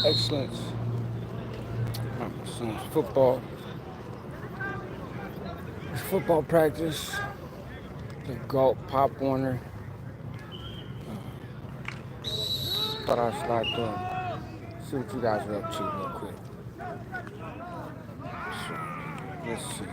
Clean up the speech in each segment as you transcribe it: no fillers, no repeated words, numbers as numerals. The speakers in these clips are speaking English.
excellence. My son's football practice. The Galt Pop Warner. Thought I'd slide through. See what you guys are up to real quick. So, let's see.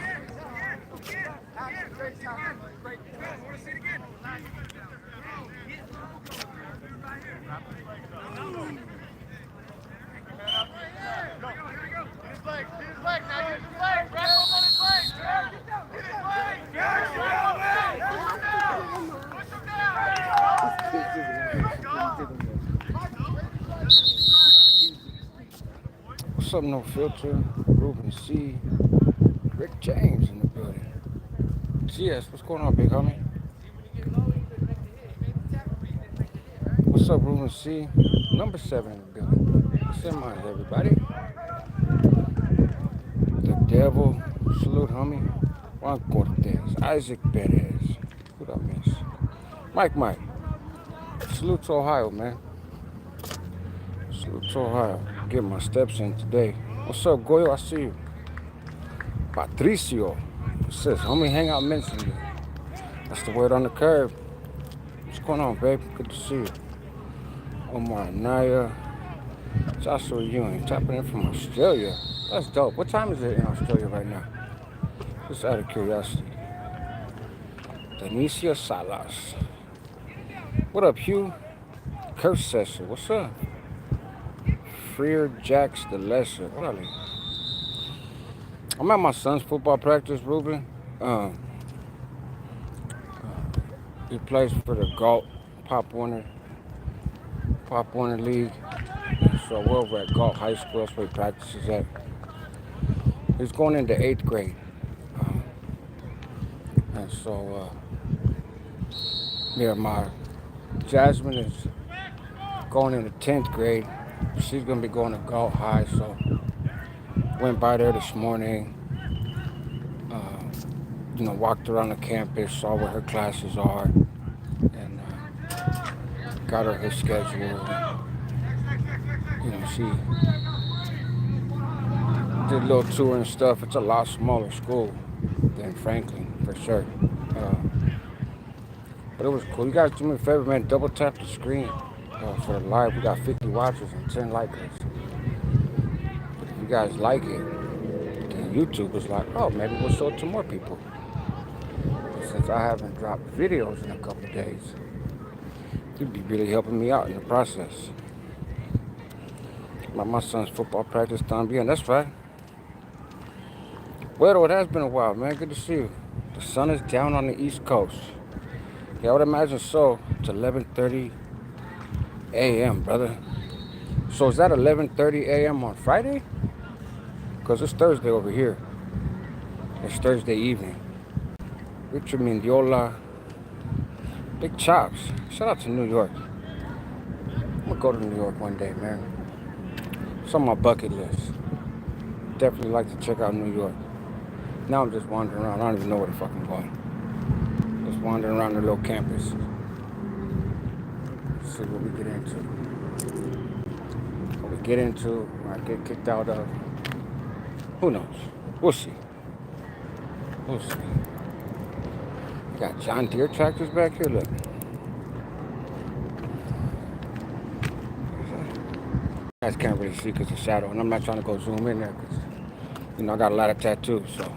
What's up, No Filter? Ruben C. Rick James in the building. GS, what's going on, big homie? What's up, Ruben C? Number 7 in the building. What's in mind, everybody? The Devil. Salute, homie. Juan Cortez. Isaac Perez. Who'd I miss? Mike. Salute to Ohio, man. Salute to Ohio. Get my steps in today. What's up, Goyo? I see you. Patricio. Says, homie, Hangout mentioned you. That's the word on the curb. What's going on, babe? Good to see you. Omar Naya. Joshua Ewing. Tapping in from Australia. That's dope. What time is it in Australia right now? Just out of curiosity. Denicia Salas. What up, Hugh? Curse Session. What's up? Freer Jacks the Lesser. What are they? I'm at my son's football practice, Ruben. He plays for the Galt Pop Warner League. So we're over at Galt High School. That's where he practices at. He's going into 8th grade. And so, my Jasmine is going into 10th grade. She's going to be going to Galt High. So went by there this morning. Walked around the campus, saw where her classes are, and got her schedule. She did a little tour and stuff. It's a lot smaller school than Franklin, for sure. But it was cool. You guys do me a favor, man. Double tap the screen for the live. We got 50 watchers and 10 likers. But if you guys like it, then YouTube is like, oh, maybe we'll show it to more people. Since I haven't dropped videos in a couple of days, you'd be really helping me out in the process. My son's football practice time being. That's right. Well, it has been a while, man. Good to see you. The sun is down on the East Coast. Yeah, I would imagine so. It's 11:30 a.m., brother. So is that 11:30 a.m. on Friday? Because it's Thursday over here. It's Thursday evening. Richard Mendiola. Big chops. Shout out to New York. I'm going to go to New York one day, man. It's on my bucket list. Definitely like to check out New York. Now I'm just wandering around. I don't even know where the fuck I'm going. Just wandering around the little campus. See what we get into. What we get into, or I get kicked out of. Who knows? We'll see. Got John Deere tractors back here. Look. You guys can't really see because of the shadow, and I'm not trying to go zoom in there because, I got a lot of tattoos, so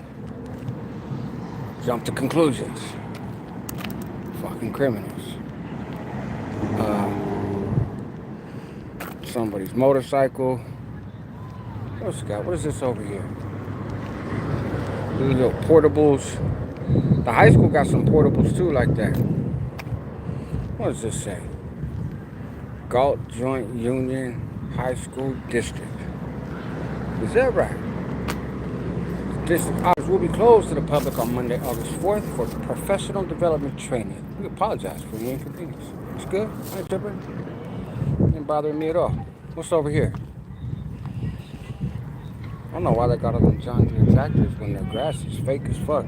jump to conclusions. Fucking criminals. Somebody's motorcycle. What's it got? What is this over here? These little portables. The high school got some portables too like that. What does this say? Galt Joint Union High School District. Is that right? District hours will be closed to the public on Monday, August 4th for professional development training. We apologize for the inconvenience. It's good. I ain't tripping. Ain't bothering me at all. What's over here? I don't know why they got all them John Deere tractors when their grass is fake as fuck.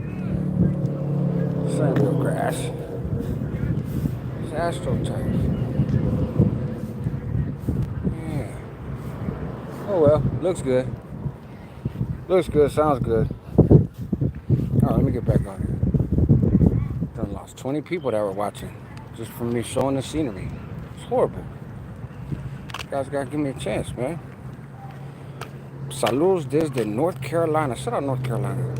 This ain't real grass. It's AstroTurf. Yeah. Oh well, looks good. Looks good, sounds good. Alright, let me get back on here. Done lost 20 people that were watching just from me showing the scenery. It's horrible. You guys gotta give me a chance, man. Saludos desde North Carolina. Shout out North Carolina.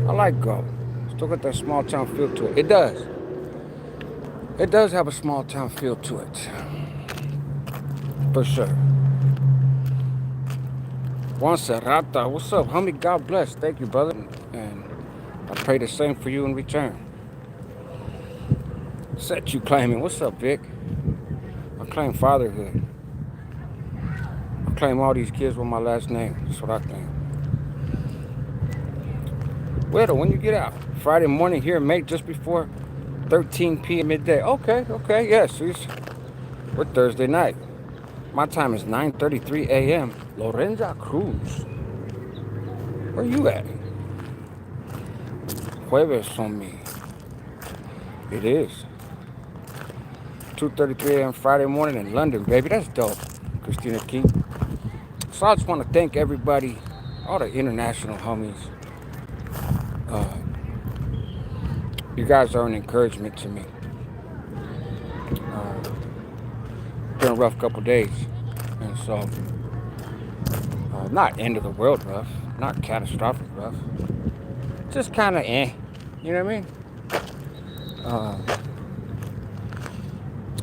I like Galt. Still got that small town feel to it. It does. It does have a small town feel to it. For sure. Juan Serrata, what's up, homie? God bless. Thank you, brother. And I pray the same for you in return. Set you claiming. What's up, Vic? I claim fatherhood. I claim all these kids with my last name. That's what I claim. Well, when you get out? Friday morning here, mate, just before 13 p.m. midday. Okay, yes. We're Thursday night. My time is 9:33 a.m. Lorenza Cruz. Where you at? Jueves on me. It is. 2:33 a.m. Friday morning in London, baby. That's dope. Christina Key. So I just want to thank everybody, all the international homies. You guys are an encouragement to me. Been a rough couple days. And so, not end of the world rough, not catastrophic rough. Just kind of you know what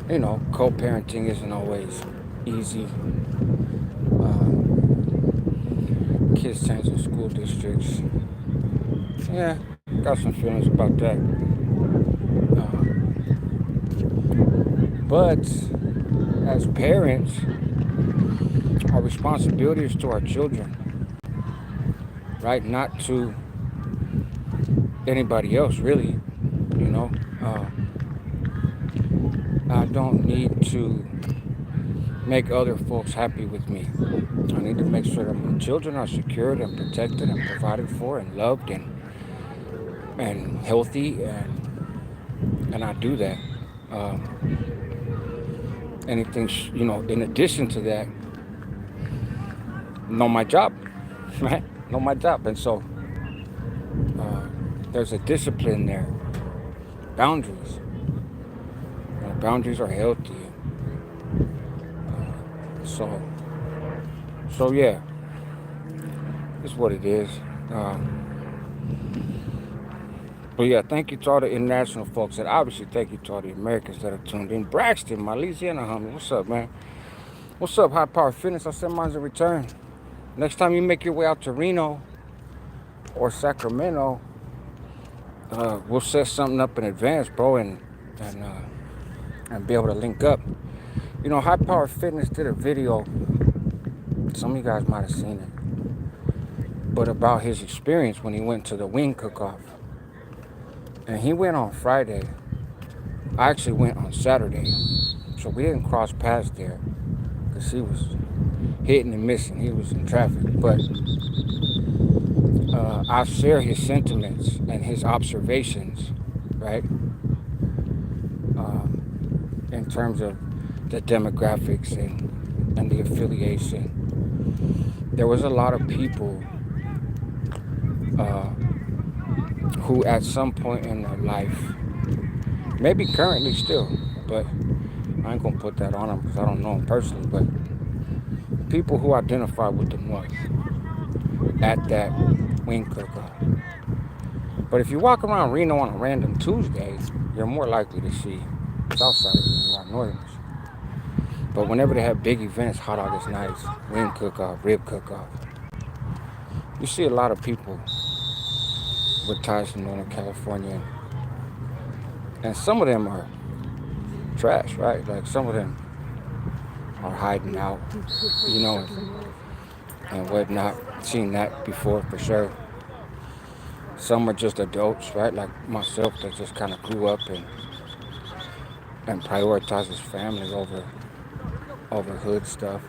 I mean? Co-parenting isn't always easy. Kids changing school districts. Yeah, got some feelings about that. But as parents, our responsibility is to our children, right? Not to anybody else, really. I don't need to make other folks happy with me. I need to make sure that my children are secured and protected and provided for and loved and healthy, and I do that. Anything, in addition to that, know my job, right? Know my job. And so there's a discipline there, boundaries. Boundaries are healthy. So yeah, it's what it is. But yeah, thank you to all the international folks, and obviously thank you to all the Americans that are tuned in. Braxton, my Louisiana homie, what's up, man? What's up, High Power Fitness? I send mine's a return. Next time you make your way out to Reno or Sacramento, we'll set something up in advance, bro, and be able to link up. High Power Fitness did a video. Some of you guys might have seen it, but about his experience when he went to the wing cook-off. And he went on Friday. I actually went on Saturday, so we didn't cross paths there because he was hitting and missing. He was in traffic, but I share his sentiments and his observations, right? In terms of the demographics and the affiliation. There was a lot of people who at some point in their life, maybe currently still, but I ain't gonna put that on them because I don't know them personally, but people who identify with the North at that wing cook-off. But if you walk around Reno on a random Tuesday, you're more likely to see Southsiders than you are Northerners. But whenever they have big events, hot August nights, wing cook-off, rib cook-off, you see a lot of people with ties to Northern California. And some of them are trash, right? Like some of them are hiding out, and whatnot. Seen that before for sure. Some are just adults, right? Like myself, that just kind of grew up and prioritizes family over hood stuff.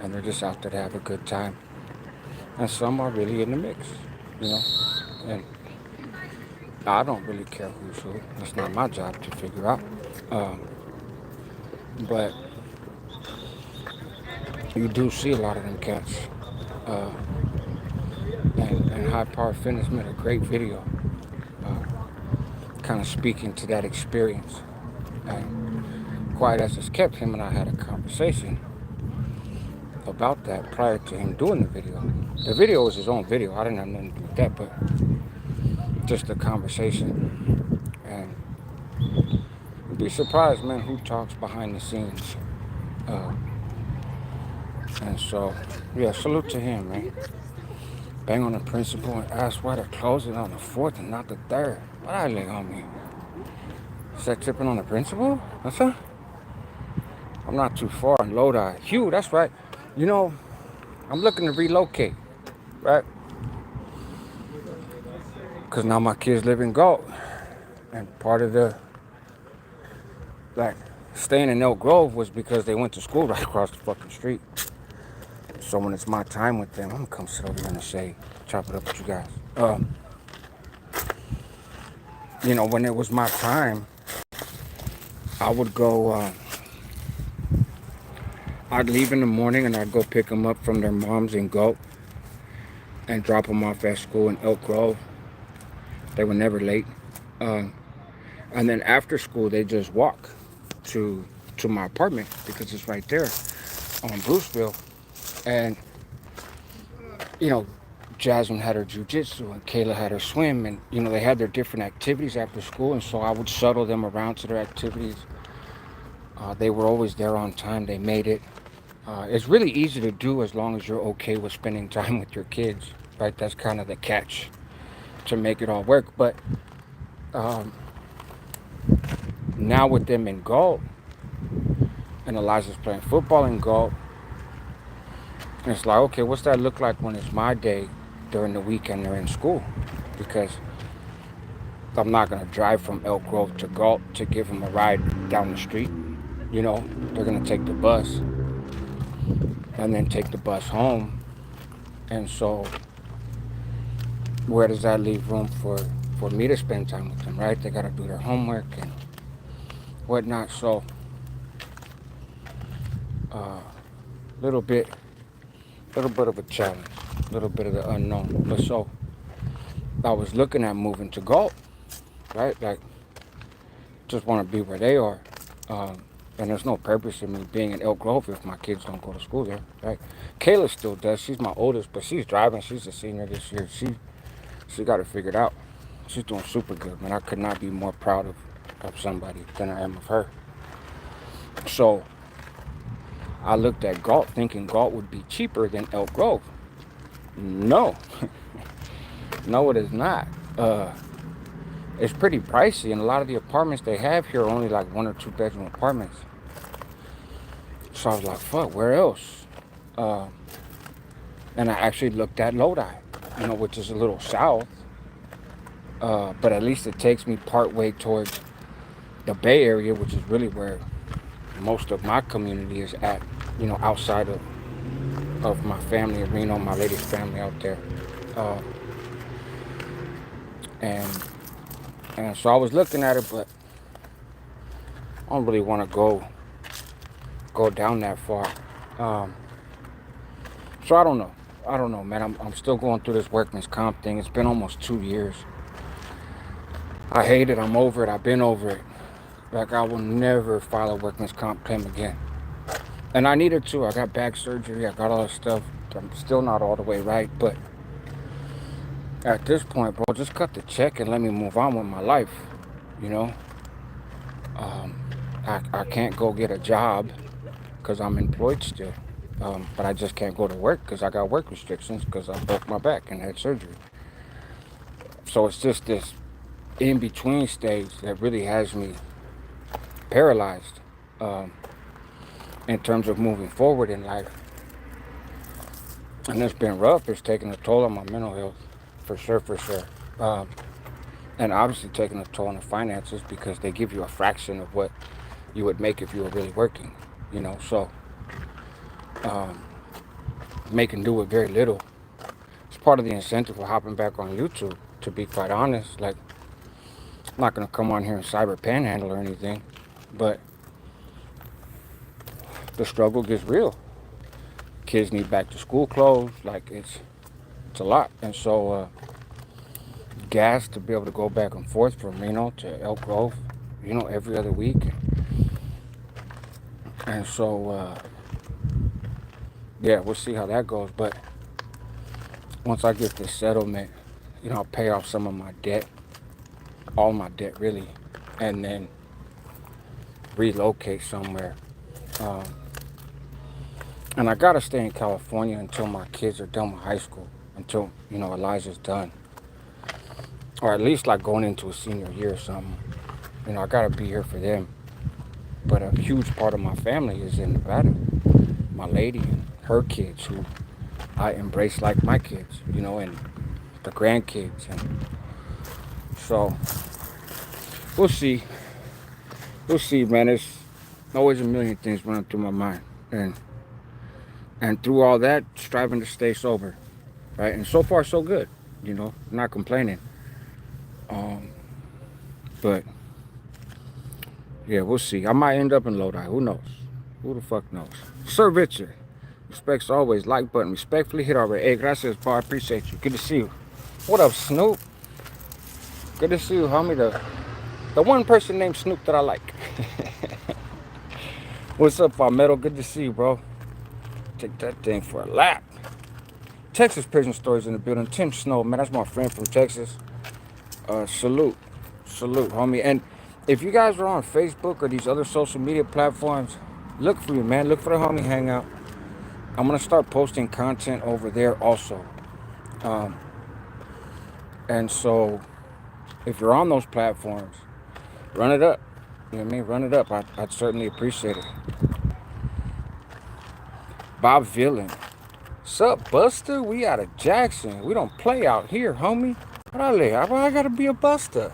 And they're just out there to have a good time. And some are really in the mix, And I don't really care who's who. It's not my job to figure out. But you do see a lot of them cats. Uh, and High Power Fitness made a great video, kind of speaking to that experience. And quiet as it's kept, him and I had a conversation about that prior to him doing the video. The video was his own video. I didn't have nothing to do with that, but just a conversation. And you'd be surprised, man, who talks behind the scenes. Uh, and so, yeah, salute to him, man. Bang on the principal and ask why they're closing on the 4th and not the 3rd. What I lay on me? Is that tripping on the principal? What's that? I'm not too far in Lodi. Hugh, that's right. You know, I'm looking to relocate, right? Because now my kids live in Galt. And part of the, like, staying in Elk Grove was because they went to school right across the fucking street. So when it's my time with them, I'm going to come sit over here in the shade, chop it up with you guys. You know, when it was my time, I would go, I'd leave in the morning and I'd go pick them up from their moms in Galt and drop them off at school in Elk Grove. They were never late. And then after school, they just walk to my apartment because it's right there on Bruceville. And, you know, Jasmine had her jujitsu and Kayla had her swim. And, you know, they had their different activities after school. And so I would shuttle them around to their activities. They were always there on time. They made it. It's really easy to do as long as you're okay with spending time with your kids, right? That's kind of the catch to make it all work. But now with them in Galt, and Elijah's playing football in Galt, and it's like, okay, what's that look like when it's my day during the weekend they're in school? Because I'm not going to drive from Elk Grove to Galt to give them a ride down the street. You know, they're going to take the bus and then take the bus home. And so where does that leave room for me to spend time with them, right? They got to do their homework and whatnot. So little bit of a challenge, a little bit of the unknown. But so I was looking at moving to Galt, right? Like, just want to be where they are. And there's no purpose in me being in Elk Grove if my kids don't go to school there, right? Kayla still does. She's my oldest, but she's driving. She's a senior this year. She got it figured out. She's doing super good, man. I could not be more proud of somebody than I am of her. So I looked at Galt thinking Galt would be cheaper than Elk Grove. No. No, it is not. It's pretty pricey, and a lot of the apartments they have here are only like 1 or 2 bedroom apartments. So I was like, fuck, where else? And I actually looked at Lodi, you know, which is a little south. But at least it takes me part way towards the Bay Area, which is really where most of my community is at, you know, outside of my family, Reno, my lady's family out there. And so I was looking at it, but I don't really want to go down that far. So I don't know, man. I'm still going through this workman's comp thing. It's been almost 2 years. I hate it. I'm over it. I've been over it. Like, I will never file a workman's comp claim again. And I needed to. I got back surgery. I got all this stuff. I'm still not all the way right, but at this point, bro, just cut the check and let me move on with my life, you know? I can't go get a job because I'm employed still. But I just can't go to work because I got work restrictions because I broke my back and had surgery. So it's just this in-between stage that really has me paralyzed in terms of moving forward in life. And it's been rough. It's taking a toll on my mental health, for sure. And obviously taking a toll on the finances because they give you a fraction of what you would make if you were really working, you know. So making do with very little. It's part of the incentive for hopping back on YouTube, to be quite honest. Like, I'm not going to come on here and cyber panhandle or anything, but the struggle gets real. kids need back to school clothes. Like it's a lot. And so gas to be able to go back and forth from Reno to Elk Grove, every other week. And so yeah, we'll see how that goes. But once I get this settlement, I'll pay off some of my debt, all my debt really, and then relocate somewhere. And I gotta stay in California until my kids are done with high school, until Elijah's done, or at least like going into a senior year or something. I gotta be here for them. But a huge part of my family is in Nevada. My lady and her kids, who I embrace like my kids, and the grandkids. And so we'll see. We'll see, man. There's always a million things running through my mind. And through all that, striving to stay sober, right? And so far, so good, not complaining. But yeah, we'll see. I might end up in Lodi. Who knows? Who the fuck knows? Sir Richard, respects always. Like button. Respectfully hit already. Hey, gracias, bar. I appreciate you. Good to see you. What up, Snoop? Good to see you, homie. The one person named Snoop that I like. What's up, Palmetto? Good to see you, bro. Take that thing for a lap. Texas prison stories in the building. Tim Snow, man, that's my friend from Texas. Salute, homie. And if you guys are on Facebook or these other social media platforms, look for me, man. Look for the homie Hangout. I'm gonna start posting content over there also. And so, if you're on those platforms, run it up. You know what I mean? Run it up. I'd certainly appreciate it. Bob Villain. Sup, Buster? We out of Jackson. We don't play out here, homie. Really? I gotta be a Buster.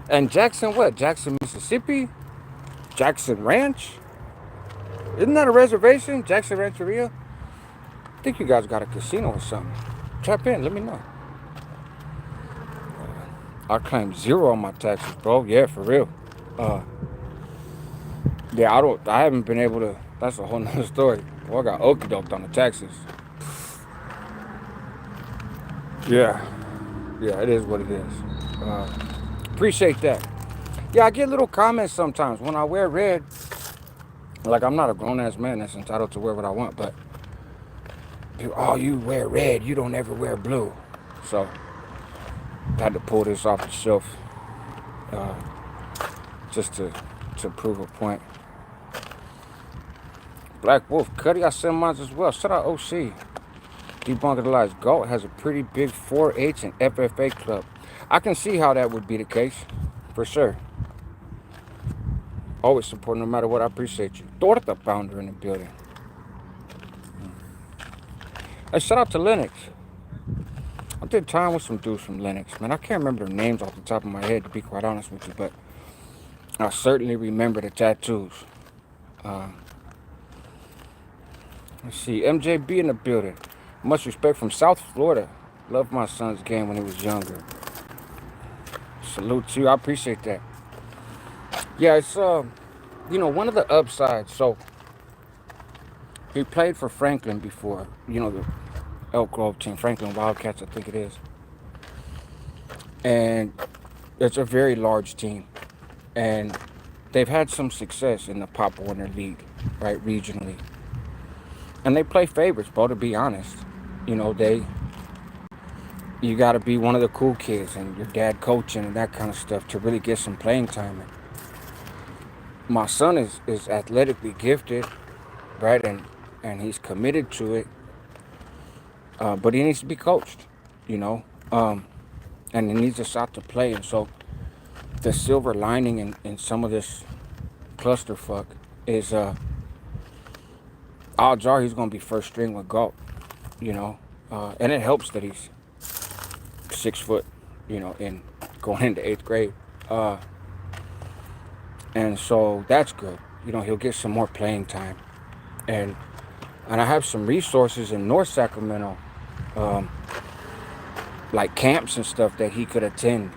And Jackson what? Jackson, Mississippi? Jackson Ranch? Isn't that a reservation? Jackson Rancheria? I think you guys got a casino or something. Tap in, let me know. I claimed 0 on my taxes, bro. Yeah, for real. Yeah, I haven't been able to. That's a whole nother story. Well, I got okey doked on the taxes. Yeah, it is what it is. Appreciate that. Yeah, I get little comments sometimes when I wear red. Like, I'm not a grown-ass man that's entitled to wear what I want, but you wear red, you don't ever wear blue. So, I had to pull this off the shelf just to prove a point. Black Wolf, Cuddy, I send mine as well. Shout out OC. Debunking the lies. Galt has a pretty big 4-H and FFA club. I can see how that would be the case, for sure. Always support no matter what. I appreciate you. Torta founder in the building. Hey, shout out to Linux. I did time with some dudes from Linux, man. I can't remember their names off the top of my head, to be quite honest with you, but I certainly remember the tattoos. Let's see, MJB in the building. Much respect from South Florida. Loved my son's game when he was younger. Salute to you. I appreciate that. Yeah, it's one of the upsides. So he played for Franklin before. The Elk Grove team, Franklin Wildcats, I think it is. And it's a very large team. And they've had some success in the Pop Warner League, right, regionally. And they play favorites, bro, to be honest. You got to be one of the cool kids and your dad coaching and that kind of stuff to really get some playing time. My son is athletically gifted, right? And he's committed to it. But he needs to be coached, and he needs a shot to play. And so the silver lining in some of this clusterfuck is odds are he's going to be first string with Galt, and it helps that he's 6 foot, in going into 8th grade. And so that's good. He'll get some more playing time. And I have some resources in North Sacramento, like camps and stuff that he could attend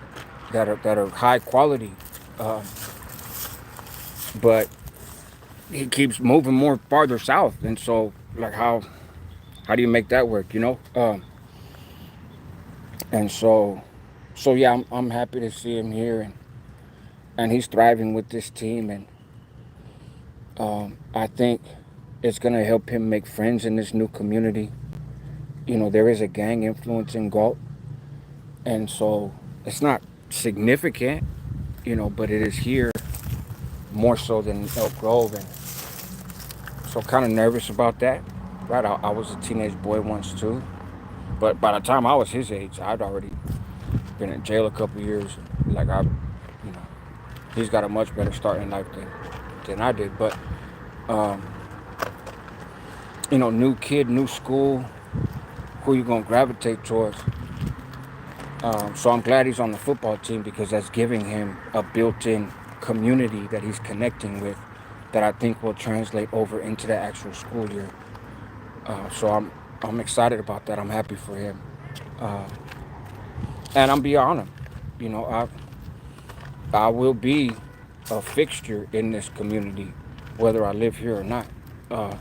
that are high quality. But he keeps moving more farther south. And so like how do you make that work, you know? And so yeah, I'm happy to see him here, and he's thriving with this team, and I think it's gonna help him make friends in this new community. You know, there is a gang influence in Galt, and so it's not significant, you know, but it is here more so than Elk Grove, and so kind of nervous about that. Right, I was a teenage boy once too, but by the time I was his age, I'd already been in jail a couple years. Like you know, he's got a much better start in life than I did. But um, you know, new kid, new school, who you gonna gravitate towards? So I'm glad he's on the football team because that's giving him a built-in community that he's connecting with, that I think will translate over into the actual school year. So I'm excited about that. I'm happy for him, uh, and I'm beyond him. You know, I will be a fixture in this community, whether I live here or not. Uh,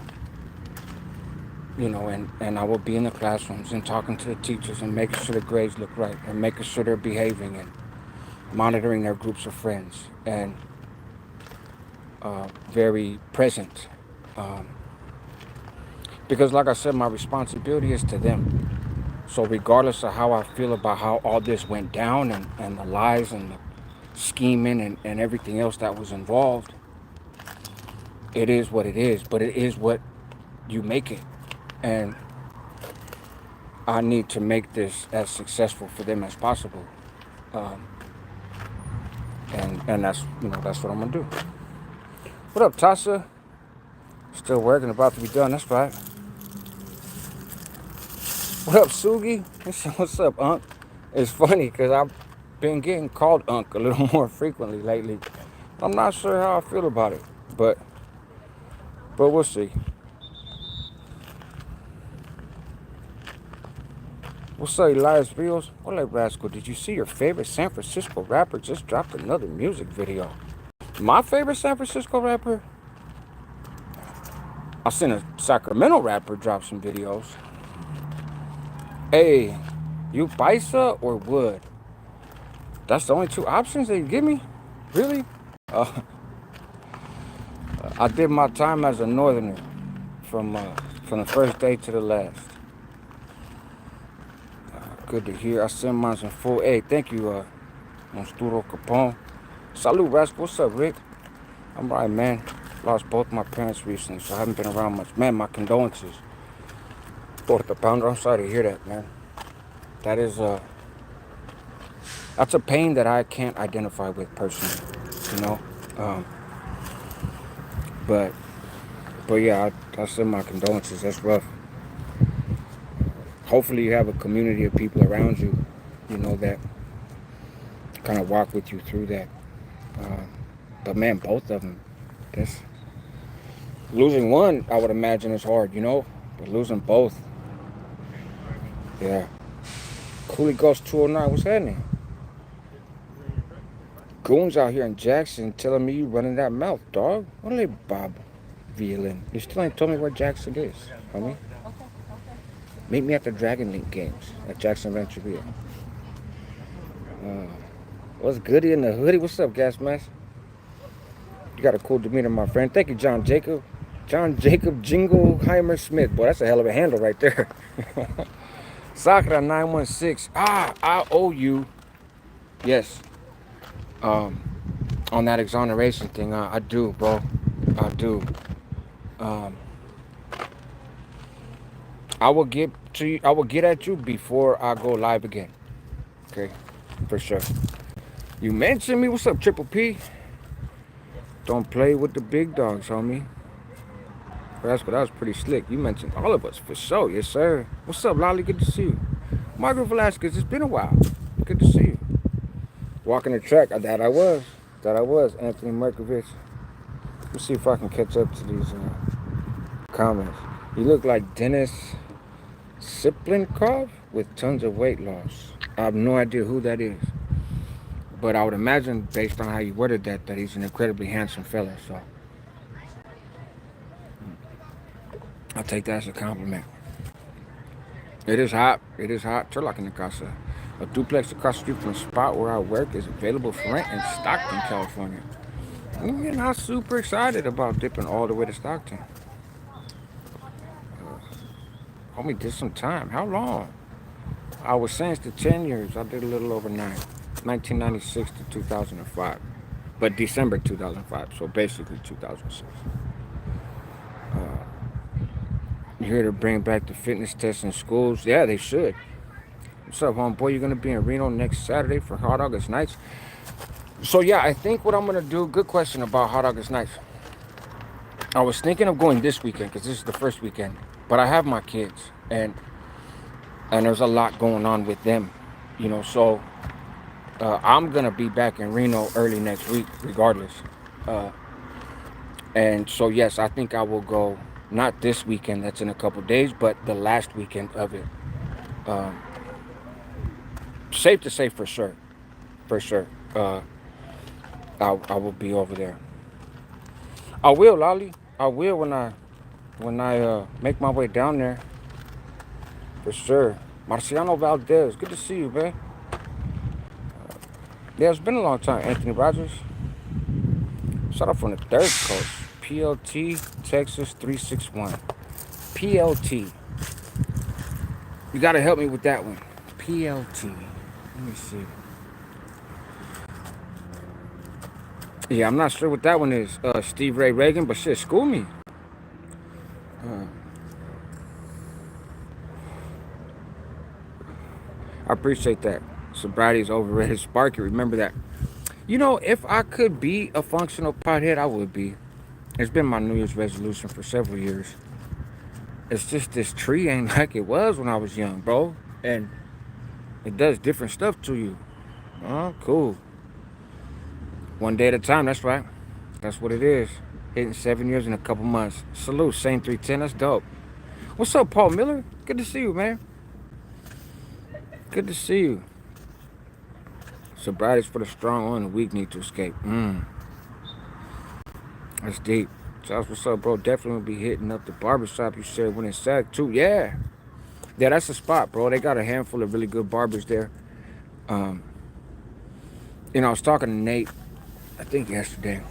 you know, and I will be in the classrooms and talking to the teachers and making sure the grades look right and making sure they're behaving and monitoring their groups of friends and very present. Um, because, like I said, my responsibility is to them. So, regardless of how I feel about how all this went down and the lies and the scheming and everything else that was involved, it is what it is, but it is what you make it. And I need to make this as successful for them as possible. Um, and that's, you know, that's what I'm gonna do. What up, Tasha? Still working, about to be done. That's right. What up, Sugi? What's up, Unc? It's funny because I've been getting called Unc a little more frequently lately. I'm not sure how I feel about it, but we'll see. What's up, Elias Rios? What up, Rascal? Did you see your favorite San Francisco rapper just dropped another music video? My favorite San Francisco rapper? I seen a Sacramento rapper drop some videos. Hey, you Paisa or Wood? That's the only two options they give me? Really? Uh, I did my time as a northerner from the first day to the last. Good to hear. I send mine in full. Hey, thank you, Monsturo Capone. Salute, Rascal. What's up, Rick? I'm right, man. Lost both my parents recently, so I haven't been around much. Man, my condolences. Fourth the pounder. I'm sorry to hear that, man. That is that's a pain that I can't identify with personally, you know. But yeah, I send my condolences. That's rough. Hopefully, you have a community of people around you, you know, that kind of walk with you through that. But man, both of them. That's losing one. I would imagine is hard, you know. But losing both, yeah. Coolie Ghost 209. What's happening? Goons out here in Jackson telling me you running that mouth, dog. What are they, Bob Violin? You still ain't told me where Jackson is, homie. Meet me at the Dragon Link games at Jackson Rancheria. What's goody in the hoodie? What's up, Gas Mask? You got a cool demeanor, my friend. Thank you, John Jacob. John Jacob Jingleheimer Smith. Boy, that's a hell of a handle right there. Sakura 916. I owe you. Yes. On that exoneration thing, I do, bro. I do. I will get to you. I will get at you before I go live again. Okay, for sure. You mentioned me. What's up, Triple P? Don't play with the big dogs, homie. That was pretty slick. You mentioned all of us for sure. Yes, sir. What's up, Lolly? Good to see you. Margaret Velasquez, it's been a while. Good to see you. Walking the track, that I was. Anthony Markovich. Let's see if I can catch up to these comments. You look like Dennis Siplinkov with tons of weight loss. I have no idea who that is. But I would imagine, based on how you worded that he's an incredibly handsome fella. So I'll take that as a compliment. It is hot. It is hot. Turlock in the casa. A duplex across the street from the spot where I work is available for rent in Stockton, California. We're not super excited about dipping all the way to Stockton. Homie did some time. How long? I was sentenced to 10 years. I did a little over 9. 1996 to 2005. But December 2005, so basically 2006. You here to bring back the fitness tests in schools? Yeah, they should. What's up, homeboy? You're going to be in Reno next Saturday for Hot August Nights? So, yeah, I think what I'm going to do, good question about Hot August Nights. I was thinking of going this weekend because this is the first weekend. But I have my kids, and there's a lot going on with them, you know. So I'm going to be back in Reno early next week regardless. And so, yes, I think I will go, not this weekend, that's in a couple days, but the last weekend of it. Safe to say for sure. I will be over there. I will, Lolly. I will when I make my way down there. For sure. Marciano Valdez, good to see you, man. Yeah, it's been a long time. Anthony Rogers. Shout out from the third coast. PLT, Texas 361. PLT. You gotta help me with that one. PLT. Let me see. Yeah, I'm not sure what that one is. Steve Ray Reagan, but shit, school me. I appreciate that. Sobriety is overrated. Sparky, remember that. You know, if I could be a functional pothead, I would be. It's been my New Year's resolution for several years. It's just this tree ain't like it was when I was young, bro. And it does different stuff to you. Oh, cool. One day at a time, that's right. That's what it is. Hitting 7 years in a couple months. Salute, same 310, that's dope. What's up, Paul Miller? Good to see you, man. Good to see you. Sobriety's for the strong on the weak need to escape. That's deep. Charles, what's up, bro? Definitely will be hitting up the barbershop you said when it's sacked too. Yeah. Yeah, that's the spot, bro. They got a handful of really good barbers there. You know, I was talking to Nate, I think yesterday.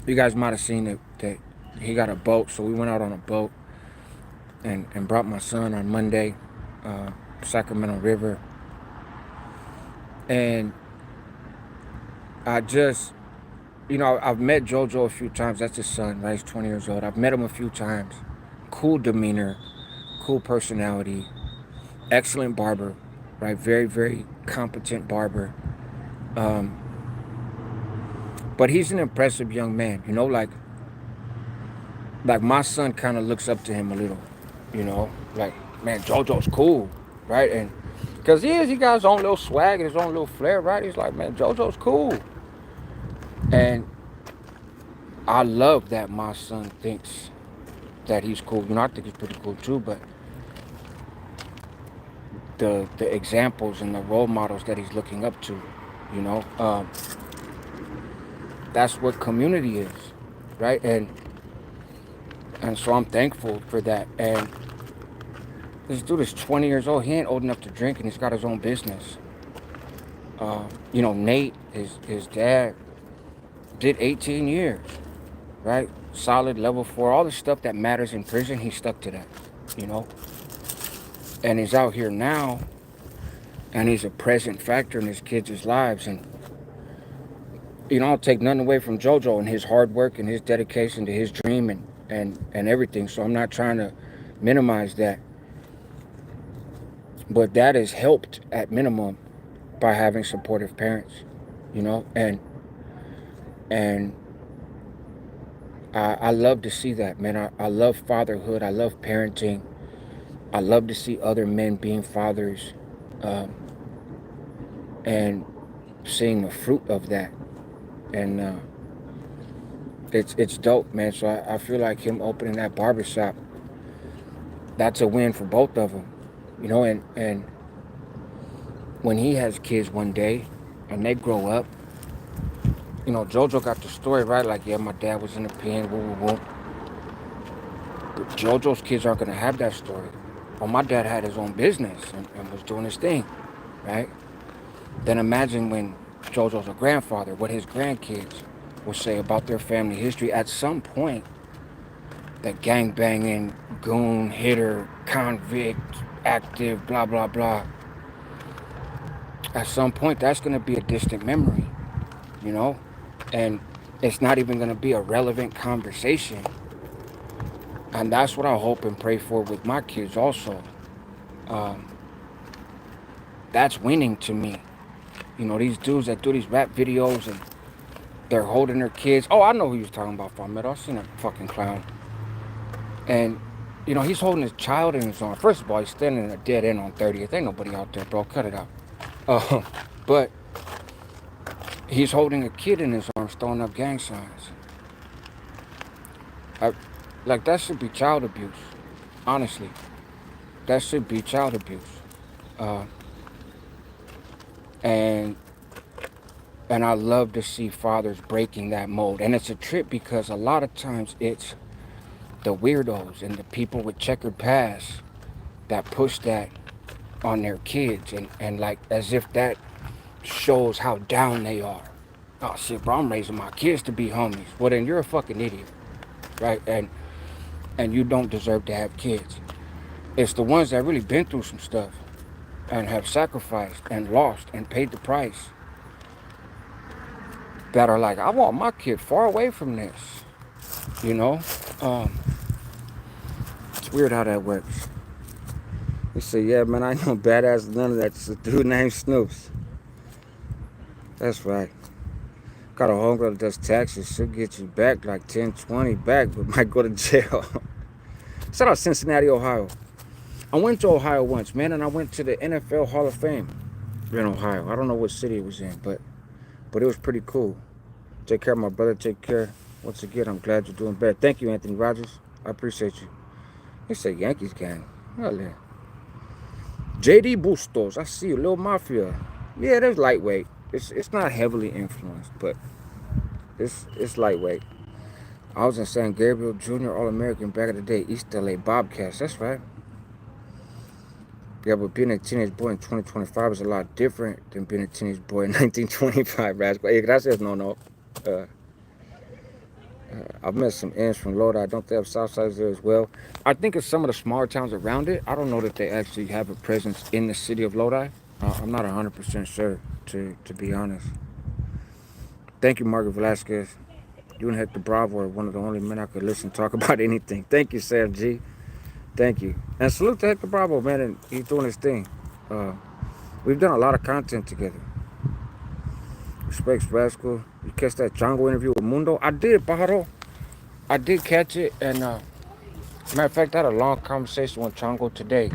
You guys might have seen that he got a boat, so we went out on a boat and brought my son on Monday, Sacramento River. And I just, you know, I've met JoJo a few times. That's his son, right? He's 20 years old. I've met him a few times. Cool demeanor, cool personality, excellent barber, right? Very, very competent barber. But he's an impressive young man, you know, like my son kind of looks up to him a little, you know, like, man, JoJo's cool, right? And because he got his own little swag and his own little flair, right? He's like, man, JoJo's cool. And I love that my son thinks that he's cool. You know, I think he's pretty cool too, but the examples and the role models that he's looking up to, you know, that's what community is, right? And so I'm thankful for that. And this dude is 20 years old. He ain't old enough to drink, and he's got his own business. You know, Nate, his dad, did 18 years, right? Solid, level 4, all the stuff that matters in prison, he stuck to that, you know? And he's out here now, and he's a present factor in his kids' lives. And, you know, I'll take nothing away from JoJo and his hard work and his dedication to his dream and everything. So I'm not trying to minimize that. But that is helped at minimum by having supportive parents, you know? And I love to see that, man. I love fatherhood. I love parenting. I love to see other men being fathers, and seeing the fruit of that. And it's dope, man. So I feel like him opening that barbershop, that's a win for both of them, you know. And when he has kids one day and they grow up, you know, JoJo got the story right, like, yeah, my dad was in the pen, woo, woo, woo. JoJo's kids aren't going to have that story. Well, my dad had his own business and was doing his thing, right? Then imagine when JoJo's a grandfather, what his grandkids will say about their family history. At some point, that gangbanging, goon, hitter, convict, active, blah, blah, blah. At some point, that's going to be a distant memory, you know? And it's not even going to be a relevant conversation. And that's what I hope and pray for with my kids also. That's winning to me. You know, these dudes that do these rap videos and they're holding their kids. Oh, I know who he was talking about, Farmetto. I've seen that fucking clown. And, you know, he's holding his child in his arms. First of all, he's standing in a dead end on 30th. Ain't nobody out there, bro. Cut it out. But he's holding a kid in his arms, throwing up gang signs. Like, that should be child abuse. Honestly. That should be child abuse. And I love to see fathers breaking that mold. And it's a trip because a lot of times it's the weirdos and the people with checkered past that push that on their kids. And like as if that shows how down they are. Oh shit, bro, I'm raising my kids to be homies. Well, then you're a fucking idiot, right? And you don't deserve to have kids. It's the ones that really been through some stuff and have sacrificed and lost and paid the price that are like, I want my kid far away from this, you know? It's weird how that works. He said, yeah, man, I know badass none of that. It's a dude named Snoops. That's right. Got a homegirl that does taxes. She'll get you back like 10, 20 back, but might go to jail. Shout out Cincinnati, Ohio. I went to Ohio once, man, and I went to the NFL Hall of Fame in Ohio. I don't know what city it was in, but it was pretty cool. Take care of my brother. Take care. Once again, I'm glad you're doing better. Thank you, Anthony Rogers. I appreciate you. He said Yankees gang. Hell yeah. JD Bustos. I see you. Lil Mafia. Yeah, there's lightweight. It's not heavily influenced, but it's lightweight. I was in San Gabriel Jr. All-American back in the day. East LA Bobcats. That's right. Yeah, but being a teenage boy in 2025 is a lot different than being a teenage boy in 1925, Rascal. Hey, gracias, no. I've met some ends from Lodi. Don't they have Southsiders there as well? I think it's some of the smaller towns around it. I don't know that they actually have a presence in the city of Lodi. I'm not 100% sure, to be honest. Thank you, Margaret Velasquez. You and Hector Bravo are one of the only men I could listen to talk about anything. Thank you, Sam G. Thank you. And salute to Hector Bravo, man, and he's doing his thing. We've done a lot of content together. Respects, Rascal. You catch that Django interview with Mundo? I did, Pajaro. I did catch it, and matter of fact, I had a long conversation with Django today.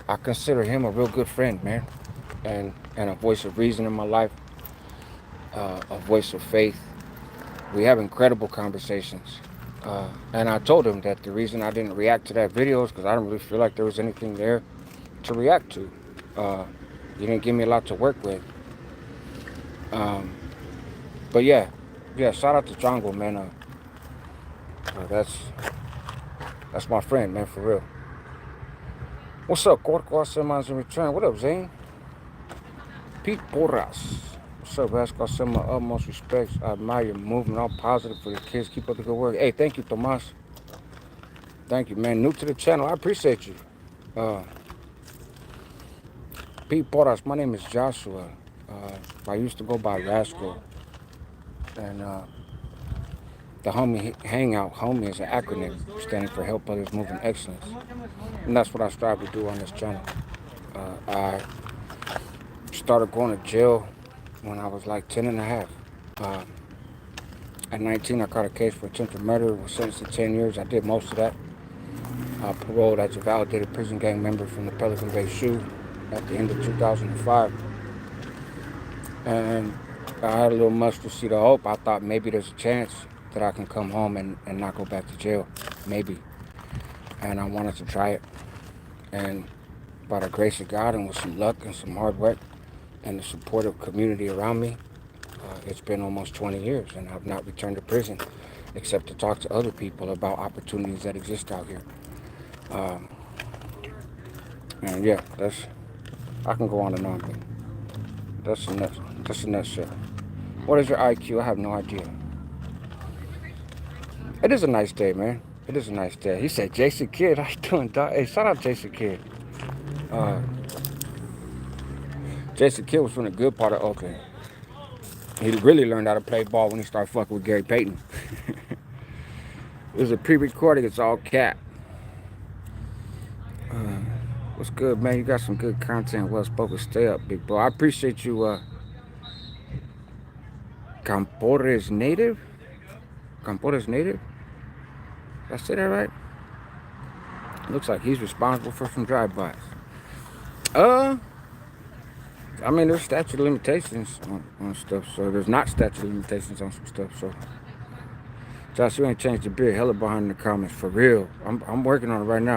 I consider him a real good friend, man, and a voice of reason in my life, a voice of faith. We have incredible conversations. And I told him that the reason I didn't react to that video is because I didn't really feel like there was anything there to react to. You didn't give me a lot to work with. But yeah, shout out to Django, man. That's my friend, man, for real. What's up, Corco? Semi's in return. What up, Zane? Pete Porras. What's up, Rascal? I send my utmost respects. I admire your movement. All positive for your kids. Keep up the good work. Hey, thank you, Tomas. Thank you, man. New to the channel. I appreciate you. Pete Porras. My name is Joshua. I used to go by Rascal. And the homie Hangout, homie is an acronym standing for Help Others Move in Excellence. And that's what I strive to do on this channel. I started going to jail when I was like 10 and a half. At 19, I caught a case for attempted murder, was sentenced to 10 years. I did most of that. Paroled as a validated prison gang member from the Pelican Bay SHU at the end of 2005. And I had a little mustard seed of hope. I thought maybe there's a chance that I can come home and not go back to jail. Maybe. And I wanted to try it. And by the grace of God and with some luck and some hard work and the supportive community around me, it's been almost 20 years and I've not returned to prison. except to talk to other people about opportunities that exist out here. Um, and yeah, I can go on and on, but that's a nutshell. What is your IQ? I have no idea. It is a nice day, man. It is a nice day. He said, Jason Kidd, how you doing, dog? Hey, shout out Jason Kidd. Uh, Jason Kidd was from the good part of Oakland. He really learned how to play ball when he started fucking with Gary Payton. It was a pre-recording. It's all cap. Uh, what's good, man? You got some good content. Well spoken. Stay up, big bro. I appreciate you. Campores native. Campores native. Did I say that right? Looks like he's responsible for some drive-bys. I mean, there's statute of limitations on stuff, so there's not statute of limitations on some stuff. So, Josh, you ain't changed the beard. Hella behind in the comments for real. I'm working on it right now.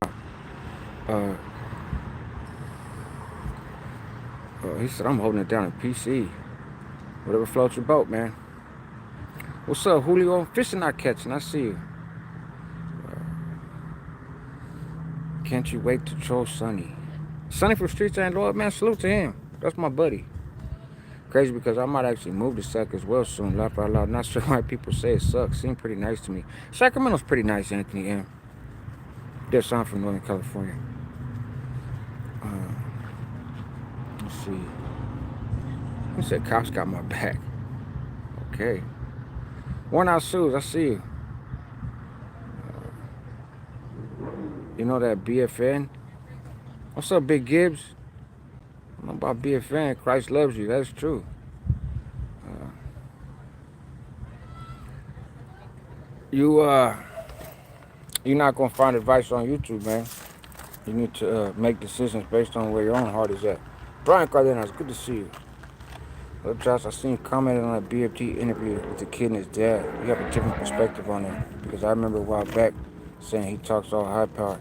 He said I'm holding it down in PC. Whatever floats your boat, man. What's up, Julio? Fishing not catching. I see you. Can't you wait to troll Sonny? Sonny from Streets and Lord, man. Salute to him. That's my buddy. Crazy because I might actually move to Sac as well soon. Laugh out loud. Not sure why people say it sucks. Seemed pretty nice to me. Sacramento's pretty nice, Anthony M. Yes, I'm from Northern California. Let's see. Who said cops got my back? Okay. Worn out shoes. I see you. You know that BFN? What's up, Big Gibbs? I don't know about BFN. Christ loves you. That's true. You're not gonna find advice on YouTube, man. You need to make decisions based on where your own heart is at. Brian Cardenas, good to see you. Well, Josh, I seen you commenting on a BFT interview with the kid and his dad. You have a different perspective on it because I remember a while back saying he talks all high power.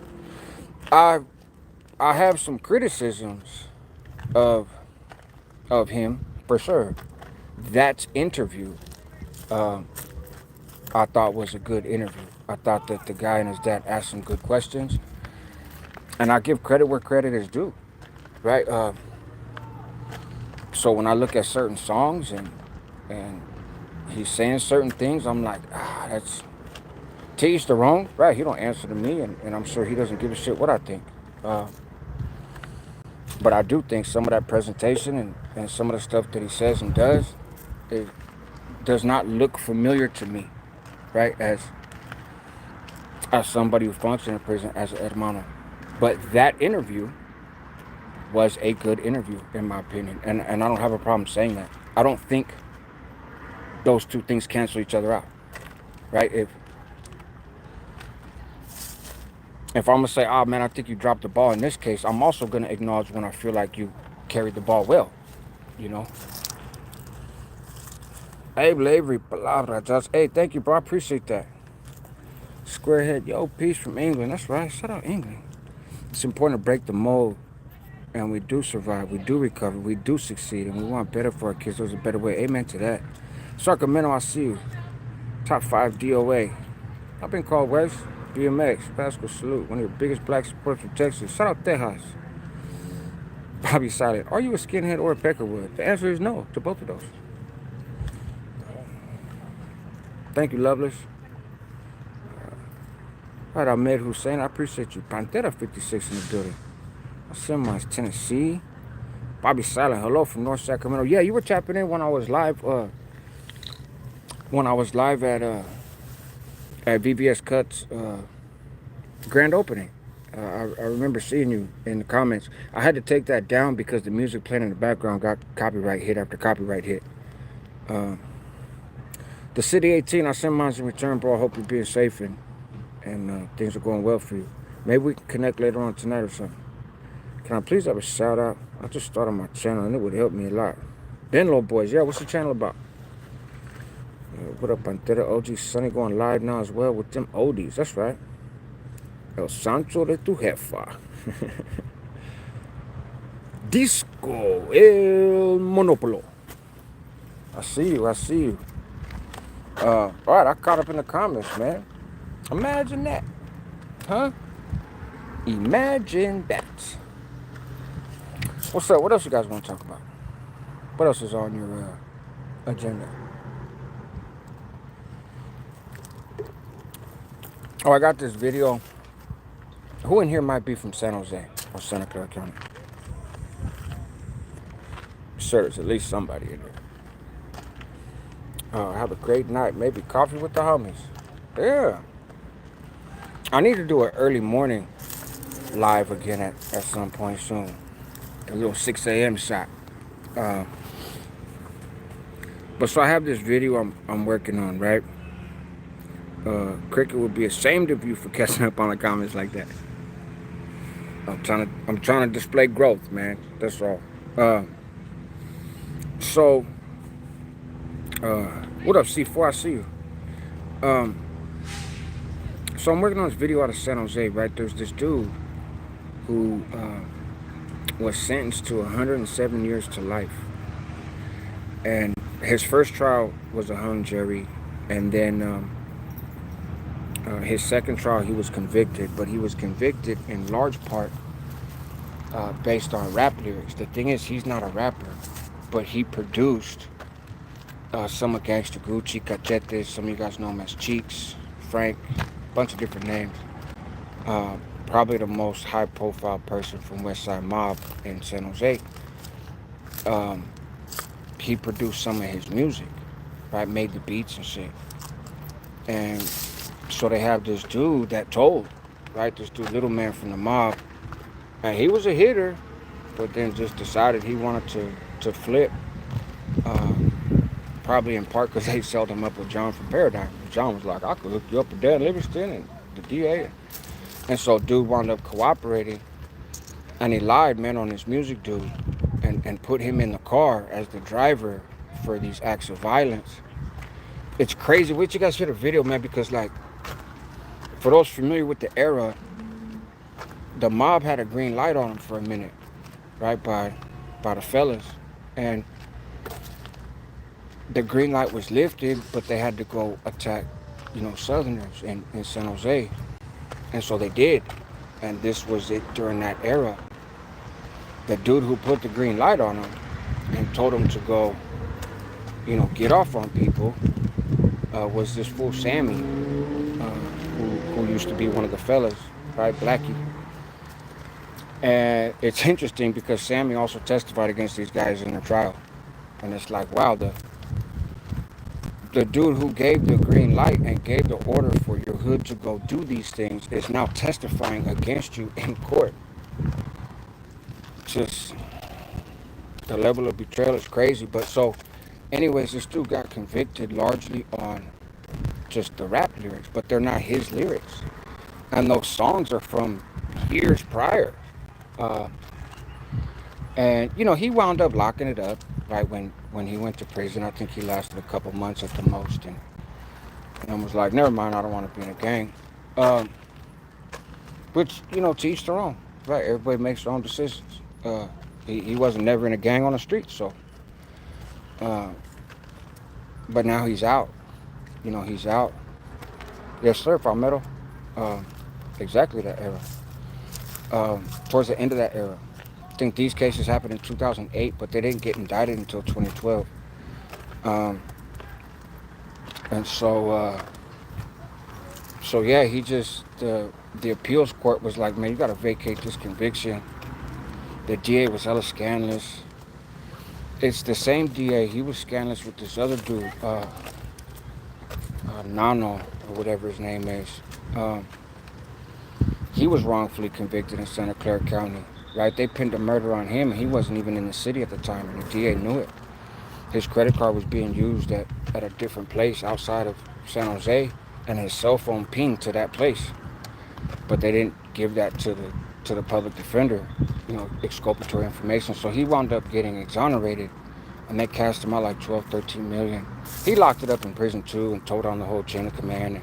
I have some criticisms of him for sure. That interview, I thought was a good interview. I thought that the guy and his dad asked some good questions, and I give credit where credit is due, right? So when I look at certain songs and he's saying certain things, I'm like, that's to each their own, right? He don't answer to me, and I'm sure he doesn't give a shit what I think. But I do think some of that presentation and some of the stuff that he says and does, it does not look familiar to me, right? As somebody who functioned in prison as an hermano. But that interview was a good interview, in my opinion. And I don't have a problem saying that. I don't think those two things cancel each other out, right? If I'm going to say, oh, man, I think you dropped the ball in this case, I'm also going to acknowledge when I feel like you carried the ball well, you know? Hey, Lavery, palabra, just, hey, thank you, bro. I appreciate that. Squarehead, yo, peace from England. That's right. Shout out England. It's important to break the mold, and we do survive. We do recover. We do succeed, and we want better for our kids. There's a better way. Amen to that. Sacramento, I see you. Top 5 DOA. I've been called West. BMX, Pascal Salute, one of the biggest black supporters from Texas. Shout out Tejas. Bobby Silent. Are you a skinhead or a peckerwood? The answer is no to both of those. Thank you, Lovelace. All right, Ahmed Hussein, I appreciate you. Pantera 56 in the building. Simmons, Tennessee. Bobby Silent, hello from North Sacramento. Yeah, you were tapping in when I was live. At VBS Cuts grand opening. I remember seeing you in the comments. I had to take that down because the music playing in the background got copyright hit after copyright hit. The City 18, I send mine in return, bro. I hope you're being safe and things are going well for you. Maybe we can connect later on tonight or something. Can I please have a shout out? I just started my channel and it would help me a lot. Denlo Boys, yeah, what's the channel about? What up, Pantera? OG Sonny going live now as well with them oldies. That's right. El Sancho de tu Jefa. Disco El Monopolo. I see you. All right, I caught up in the comments, man. Imagine that, huh? Imagine that. What's up? What else you guys want to talk about? What else is on your agenda? Oh, I got this video. Who in here might be from San Jose or Santa Clara County? Sure, there's at least somebody in there. Have a great night. Maybe coffee with the homies. Yeah. I need to do an early morning live again at some point soon. A little 6 a.m. shot. But so I have this video I'm working on, right? Cricket would be ashamed of you for catching up on the comments like that. I'm trying to display growth, man. That's all. What up, C4? I see you. So I'm working on this video out of San Jose, right? There's this dude who was sentenced to 107 years to life. And his first trial was a hung jury. And then his second trial, he was convicted. But he was convicted in large part based on rap lyrics. The thing is, he's not a rapper, but he produced some of Gangsta Gucci, Cachetes. Some of you guys know him as Cheeks, Frank, a bunch of different names. Probably the most high-profile person from Westside Mob in San Jose. He produced some of his music, right? Made the beats and shit. And so they have this dude that told, right? This dude, Little Man from the Mob. And he was a hitter, but then just decided he wanted to flip. Probably in part because they sold him up with John from Paradigm. John was like, I could hook you up with Dan Livingston and the DA. And so dude wound up cooperating. And he lied, man, on his music dude. And put him in the car as the driver for these acts of violence. It's crazy. Wait, you guys hear the video, man, because, like, for those familiar with the era, the mob had a green light on them for a minute, right, by the fellas. And the green light was lifted, but they had to go attack, Southerners in San Jose. And so they did. And this was it during that era. The dude who put the green light on him and told him to go, get off on people was this fool Sammy, who used to be one of the fellas, right, Blackie. And it's interesting because Sammy also testified against these guys in their trial. And it's like, wow, the dude who gave the green light and gave the order for your hood to go do these things is now testifying against you in court. Just the level of betrayal is crazy. But so anyways, this dude got convicted largely on just the rap lyrics, but they're not his lyrics, and those songs are from years prior. And he wound up locking it up, right, when he went to prison. I think he lasted a couple months at the most, and was like, never mind, I don't want to be in a gang. Which, to each their own, right? Everybody makes their own decisions. He wasn't never in a gang on the street, so. But now he's out. He's out. Yes, sir, Palmetto. Exactly that era. Towards the end of that era. I think these cases happened in 2008, but they didn't get indicted until 2012. And so yeah, he just, the appeals court was like, man, you got to vacate this conviction. The DA was hella scandalous. It's the same DA. He was scandalous with this other dude, Nano, or whatever his name is. He was wrongfully convicted in Santa Clara County, right? They pinned a murder on him, and he wasn't even in the city at the time, and the DA knew it. His credit card was being used at a different place outside of San Jose, and his cell phone pinged to that place. But they didn't give that to the public defender, exculpatory information. So he wound up getting exonerated, and they cast him out like 12, 13 million. He locked it up in prison too and told on the whole chain of command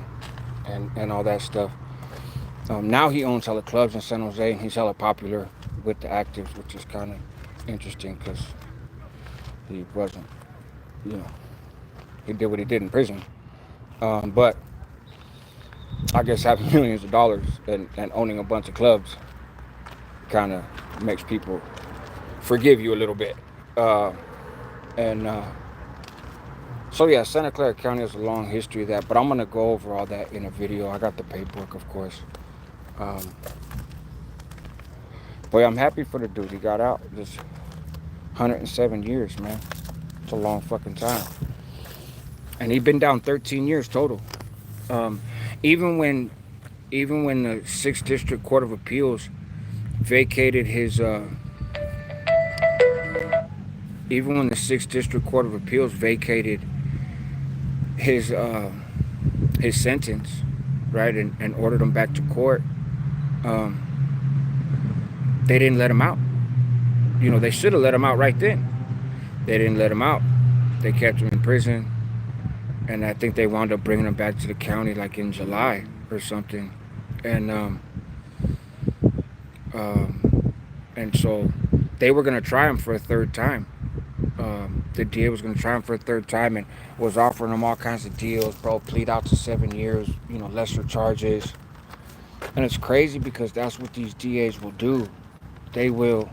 and all that stuff. Now he owns hella clubs in San Jose, and he's hella popular with the actives, which is kind of interesting because he wasn't, he did what he did in prison. But I guess having millions of dollars and owning a bunch of clubs kind of makes people forgive you a little bit. Uh, and So yeah, Santa Clara County has a long history of that, but I'm gonna go over all that in a video. I got the paperwork, of course. Um, but yeah, I'm happy for the dude. He got out. Just 107 years, man. It's a long fucking time. And he been down 13 years total. Um, even when, even when the Sixth District Court of Appeals vacated his, even when the Sixth District Court of Appeals vacated his, his sentence, right, and ordered him back to court, um, they didn't let him out. You know, they should have let him out right then. They didn't let him out. They kept him in prison, and I think they wound up bringing him back to the county like in July or something. And and so they were gonna try him for a third time. The DA was gonna try him for a third time and was offering him all kinds of deals, bro. Plead out to 7 years, you know, lesser charges. And it's crazy because that's what these DAs will do. They will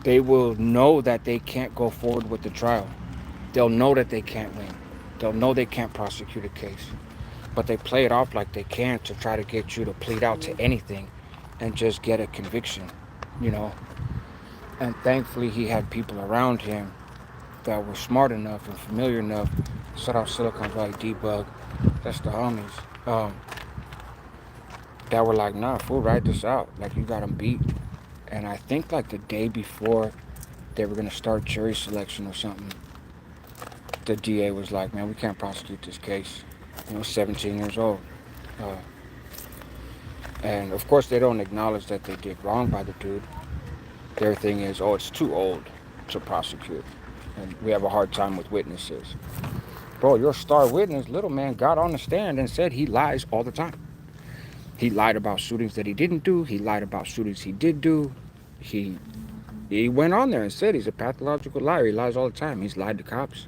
they will know that they can't go forward with the trial. They'll know that they can't win. They'll know they can't prosecute a case. But they play it off like they can to try to get you to plead out to anything and just get a conviction, you know. And thankfully he had people around him that were smart enough and familiar enough. Shout out Silicon Valley Debug. That's the homies. That were like, nah, fool, write this out. Like, you got them beat. And I think like the day before they were gonna start jury selection or something, the DA was like, man, we can't prosecute this case. You know, 17 years old. Uh, and of course they don't acknowledge that they did wrong by the dude. Their thing is, oh, it's too old to prosecute. And we have a hard time with witnesses. Bro, your star witness, little man, got on the stand and said he lies all the time. He lied about shootings that he didn't do. He lied about shootings he did do. He went on there and said he's a pathological liar. He lies all the time. He's lied to cops.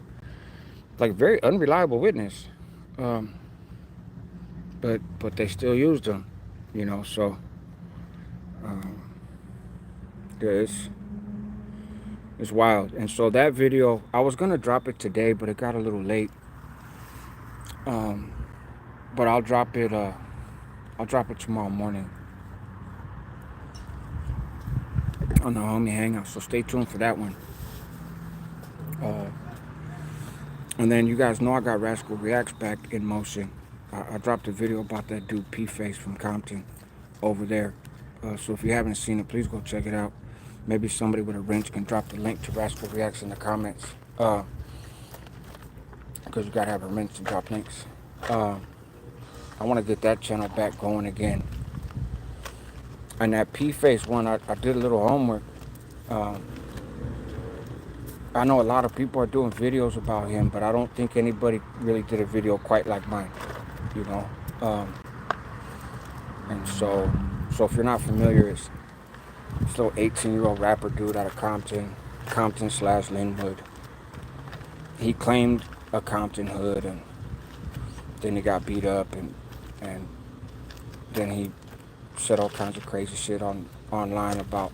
Like, very unreliable witness. Um, but they still used him, you know. So um, yeah, it's wild. And so that video, I was gonna drop it today, but it got a little late. But I'll drop it. I'll drop it tomorrow morning on the homie Hangout. So stay tuned for that one. And then you guys know I got Rascal Reacts back in motion. I dropped a video about that dude P-Face from Compton over there. So if you haven't seen it, please go check it out. Maybe somebody with a wrench can drop the link to Rascal Reacts in the comments. Because you gotta have a wrench to drop links. I want to get that channel back going again. And that P-Face one, I did a little homework. I know a lot of people are doing videos about him, but I don't think anybody really did a video quite like mine, you know. And so if you're not familiar, it's this little 18-year-old rapper dude out of Compton/Linwood. He claimed a Compton hood, and then he got beat up, and then he said all kinds of crazy shit online about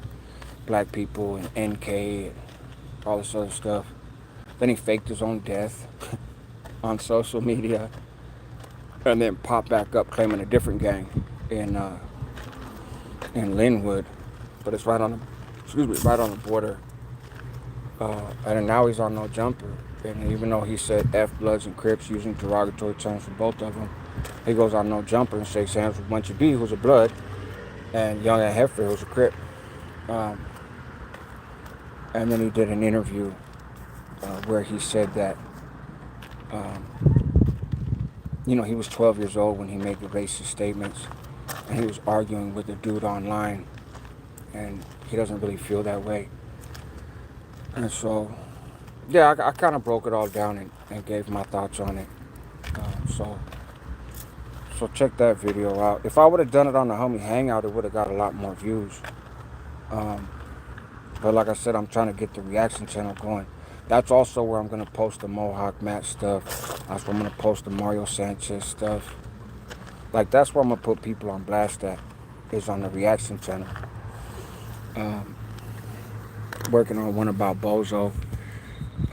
black people and NK and all this other stuff. Then he faked his own death on social media, and then popped back up claiming a different gang in Linwood, but it's right on the border. And then now he's on no jumper. And even though he said F Bloods and Crips using derogatory terms for both of them, he goes on no jumper and shakes hands with Munchie B, who's a Blood, and Young and Heifer, who's a Crip. And then he did an interview where he said that, you know, he was 12 years old when he made the racist statements, and he was arguing with a dude online, and he doesn't really feel that way. And so, yeah, I kind of broke it all down and gave my thoughts on it. So check that video out. If I would have done it on the homie Hangout, it would have got a lot more views. But like I said, I'm trying to get the reaction channel going. That's also where I'm going to post the Mohawk Matt stuff. That's where I'm going to post the Mario Sanchez stuff. Like, that's where I'm going to put people on blast at, is on the reaction channel. Working on one about Bozo.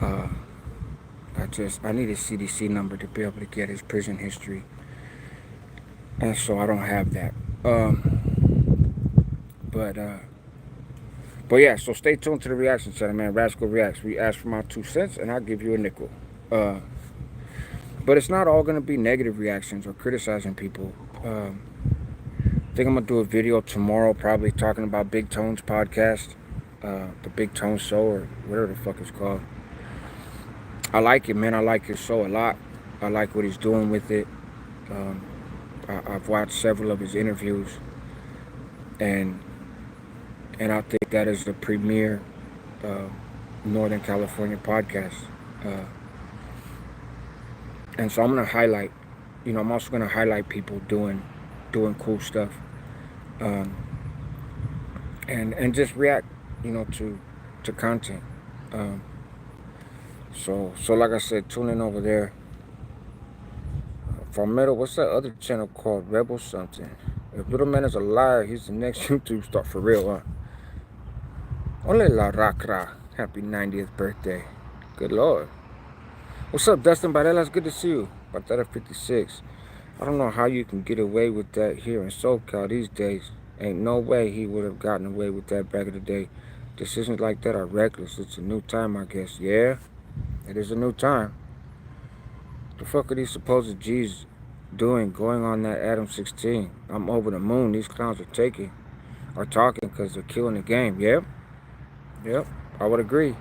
I need a CDC number to be able to get his prison history. And so I don't have that. But yeah, so stay tuned to the reaction channel, man. Rascal Reacts. We ask for my 2 cents and I'll give you a nickel. But it's not all going to be negative reactions or criticizing people. I think I'm going to do a video tomorrow probably talking about Big Tone's podcast. The Big Tone Show, or whatever the fuck it's called. I like it, man. I like his show a lot. I like what he's doing with it. I've watched several of his interviews, and I think that is the premier Northern California podcast. And so I'm gonna highlight. I'm also gonna highlight people doing cool stuff, and just react, to content. So like I said, tune in over there. From Metal, what's that other channel called? Rebel something. If Little Man is a liar, he's the next YouTube star for real, huh? Ole la racra. Happy 90th birthday. Good Lord. What's up, Dustin Varela? It's good to see you. Batata 56. I don't know how you can get away with that here in SoCal these days. Ain't no way he would have gotten away with that back in the day. Decisions like that are reckless. It's a new time, I guess. Yeah, it is a new time. The fuck are these supposed G's doing going on that Adam 16? I'm over the moon. These clowns are talking because they're killing the game. Yep, I would agree.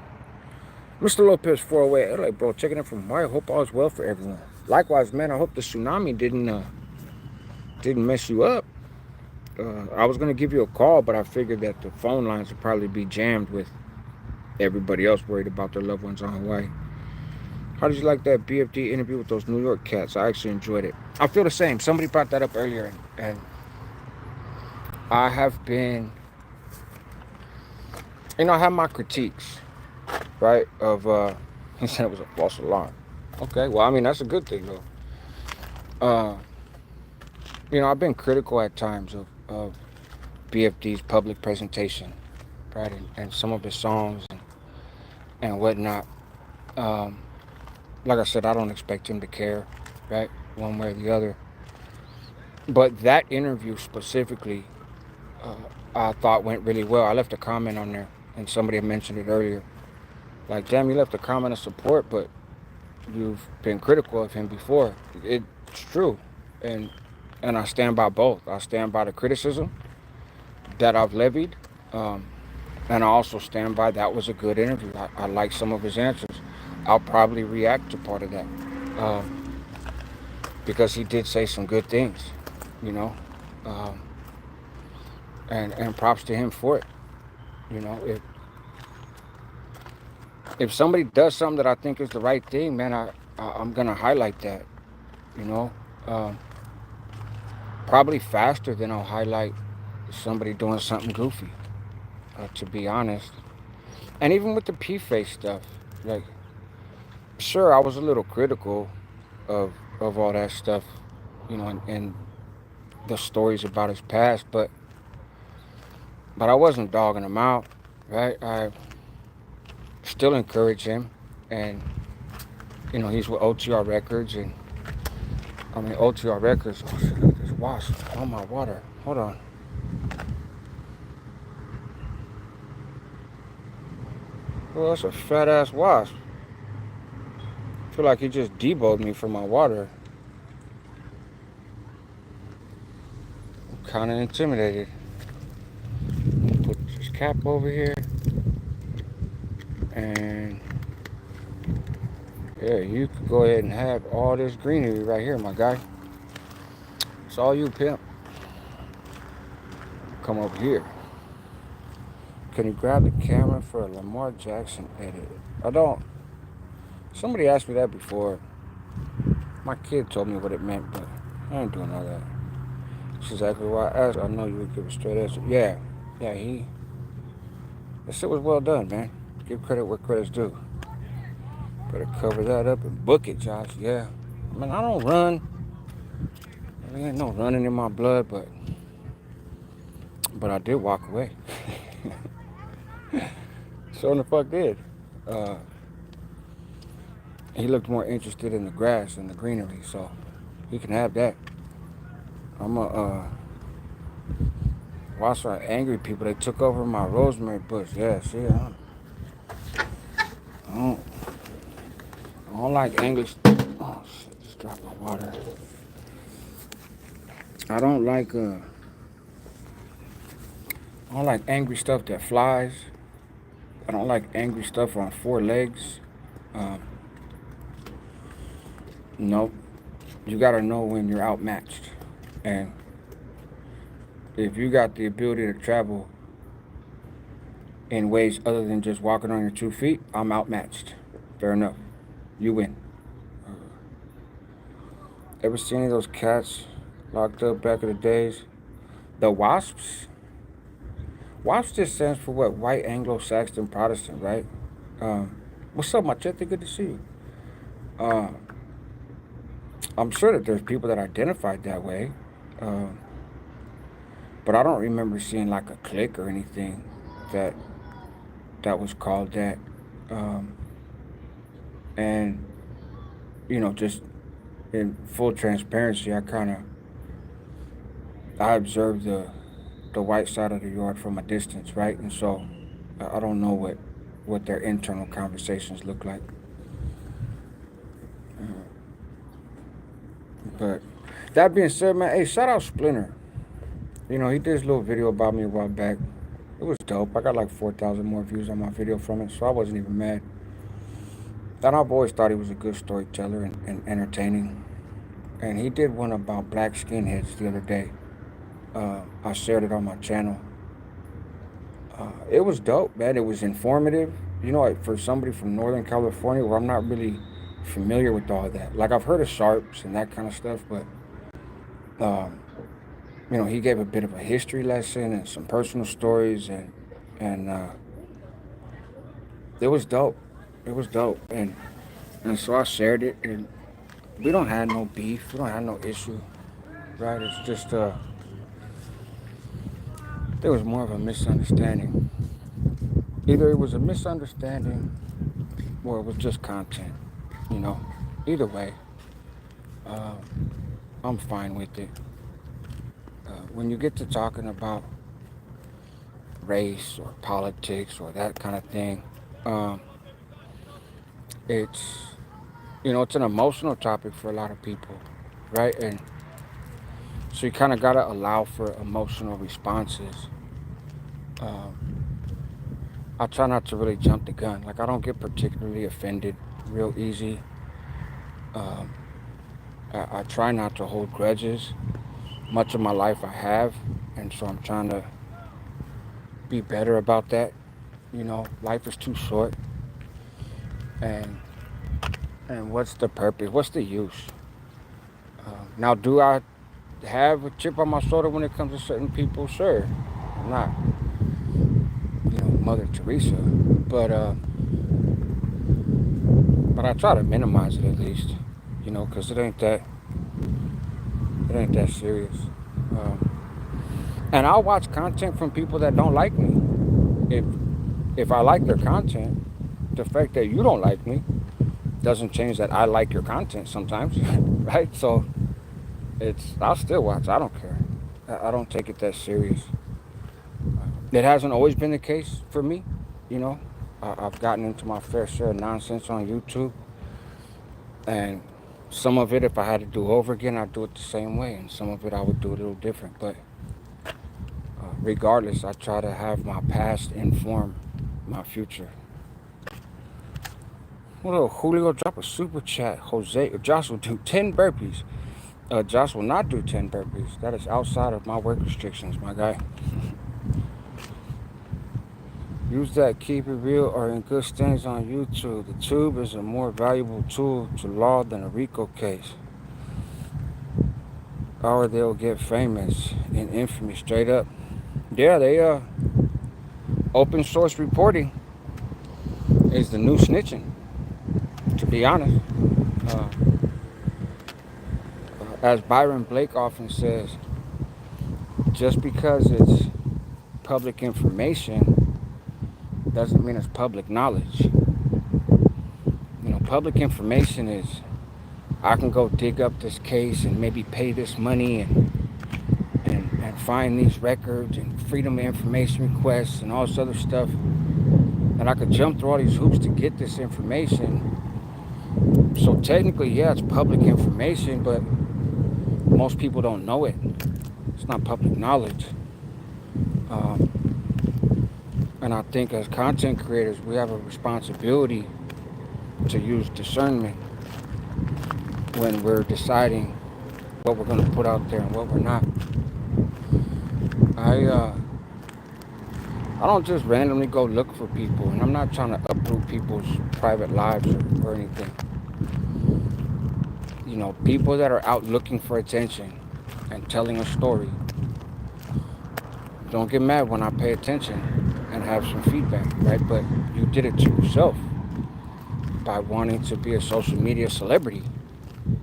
Mr. Lopez 408, hey, bro, checking in from Hawaii. I hope all is well for everyone. Likewise, man, I hope the tsunami didn't mess you up. I was gonna give you a call, but I figured that the phone lines would probably be jammed with everybody else worried about their loved ones on Hawaii. How did you like that BFD interview with those New York cats? I actually enjoyed it. I feel the same. Somebody brought that up earlier, and I have been, I have my critiques, right? He said it was a false alarm. Okay, well, I mean, that's a good thing, though. I've been critical at times of BFD's public presentation, right? And some of his songs and whatnot. Like I said, I don't expect him to care, right? One way or the other. But that interview specifically, I thought went really well. I left a comment on there, and somebody had mentioned it earlier. Like, damn, you left a comment of support, but you've been critical of him before. It's true. And I stand by both. I stand by the criticism that I've levied, and I also stand by that was a good interview. I like some of his answers. I'll probably react to part of that, because he did say some good things, and props to him for it. If somebody does something that I think is the right thing, man, I'm gonna highlight that, probably faster than I'll highlight somebody doing something goofy, to be honest. And even with the P-Face stuff, like, sure, I was a little critical of all that stuff, and the stories about his past, but I wasn't dogging him out, right? I still encourage him, and he's with OTR Records, and OTR Records. Oh shit, look at this wasp on my water. Hold on. Well, that's a fat ass wasp. I feel like he just deboed me from my water. I'm kind of intimidated. Put this cap over here. And yeah, you can go ahead and have all this greenery right here, my guy. It's all you, pimp. Come over here. Can you grab the camera for a Lamar Jackson edit? I don't. Somebody asked me that before. My kid told me what it meant, but I ain't doing all that. That's exactly why I asked. I know you would give a straight answer. Yeah, that shit was well done, man. Give credit where credit's due. Better cover that up and book it, Josh. Yeah. I mean, I don't run. There ain't no running in my blood, but I did walk away. So the fuck did. Uh, he looked more interested in the grass and the greenery, so he can have that. I'm a watch our angry people. They took over my rosemary bush. Yeah, see, don't, I don't like English. Oh shit! Just dropped my water. I don't like I don't like angry stuff that flies. I don't like angry stuff on four legs. Um, no, you gotta know when you're outmatched, and if you got the ability to travel in ways other than just walking on your 2 feet, I'm outmatched. Fair enough. You win. Ever seen any of those cats locked up back in the days? The WASPs? WASP just stands for what? White Anglo-Saxon Protestant, right? What's up, Machete? Good to see you. Uh, I'm sure that there's people that identified that way, uh, but I don't remember seeing like a clique or anything that was called that. Um, and just in full transparency, I observed the white side of the yard from a distance, right? And so I don't know what their internal conversations look like. But that being said, man, hey, shout out Splinter. He did this little video about me a while back. It was dope. I got like 4,000 more views on my video from it, so I wasn't even mad. And I've always thought he was a good storyteller and entertaining. And he did one about black skinheads the other day. I shared it on my channel. It was dope, man. It was informative. Like for somebody from Northern California, where I'm not really familiar with all that. Like I've heard of sharps and that kind of stuff, but um, he gave a bit of a history lesson and some personal stories, and it was dope. It was dope, and so I shared it, and we don't have no beef. We don't have no issue, right? It's just there was more of a misunderstanding. Either it was a misunderstanding or it was just content. Either way, uh, I'm fine with it. When you get to talking about race or politics or that kind of thing, um, it's it's an emotional topic for a lot of people, right? And so you kind of gotta allow for emotional responses. Um, I try not to really jump the gun. Like I don't get particularly offended real easy. Um, I try not to hold grudges. Much of my life I have, and so I'm trying to be better about that. Life is too short, and what's the purpose? What's the use? Now, do I have a chip on my shoulder when it comes to certain people? Sure, I'm not, Mother Teresa, but I try to minimize it at least, because it ain't that serious. And I'll watch content from people that don't like me. If I like their content, the fact that you don't like me doesn't change that I like your content sometimes, right? So I'll still watch. I don't care. I don't take it that serious. It hasn't always been the case for me, I've gotten into my fair share of nonsense on YouTube, and some of it, if I had to do over again, I'd do it the same way, and some of it I would do a little different. But regardless, I try to have my past inform my future. Well, Julio, drop a super chat. Josh will do 10 burpees. Josh will not do 10 burpees. That is outside of my work restrictions, my guy. Use that, keep it real, or in good standings on YouTube. The tube is a more valuable tool to law than a RICO case. Or they'll get famous in infamy straight up. Yeah, they open source reporting is the new snitching. to be honest. Uh, as Byron Blake often says, just because it's public information doesn't mean it's public knowledge. Public information is, I can go dig up this case and maybe pay this money and find these records and freedom of information requests and all this other stuff. And I could jump through all these hoops to get this information. So technically, yeah, it's public information, but most people don't know it. It's not public knowledge. And I think as content creators, we have a responsibility to use discernment when we're deciding what we're going to put out there and what we're not. I don't just randomly go look for people, and I'm not trying to uproot people's private lives or anything. People that are out looking for attention and telling a story, don't get mad when I pay attention and have some feedback, right? But you did it to yourself by wanting to be a social media celebrity,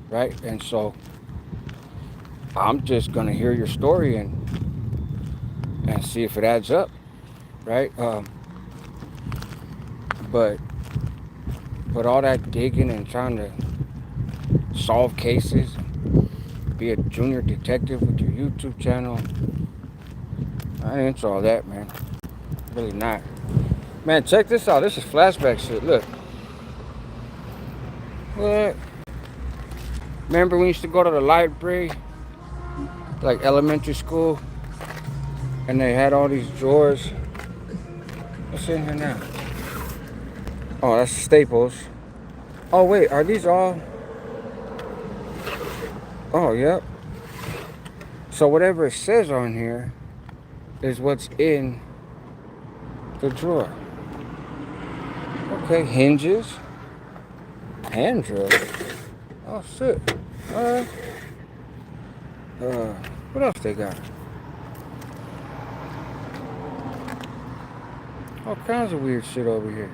right? And so I'm just gonna hear your story and see if it adds up, right? But all that digging and trying to solve cases, be a junior detective with your YouTube channel, I ain't into all that, man. Really not. Man, check this out. This is flashback shit. Look. What? Remember we used to go to the library, like elementary school, and they had all these drawers. What's in here now? Oh, that's Staples. Oh, wait, are these all? Oh, yep. So whatever it says on here is what's in the drawer. Okay, hinges. Hand drills. Oh, shit. What else they got? All kinds of weird shit over here.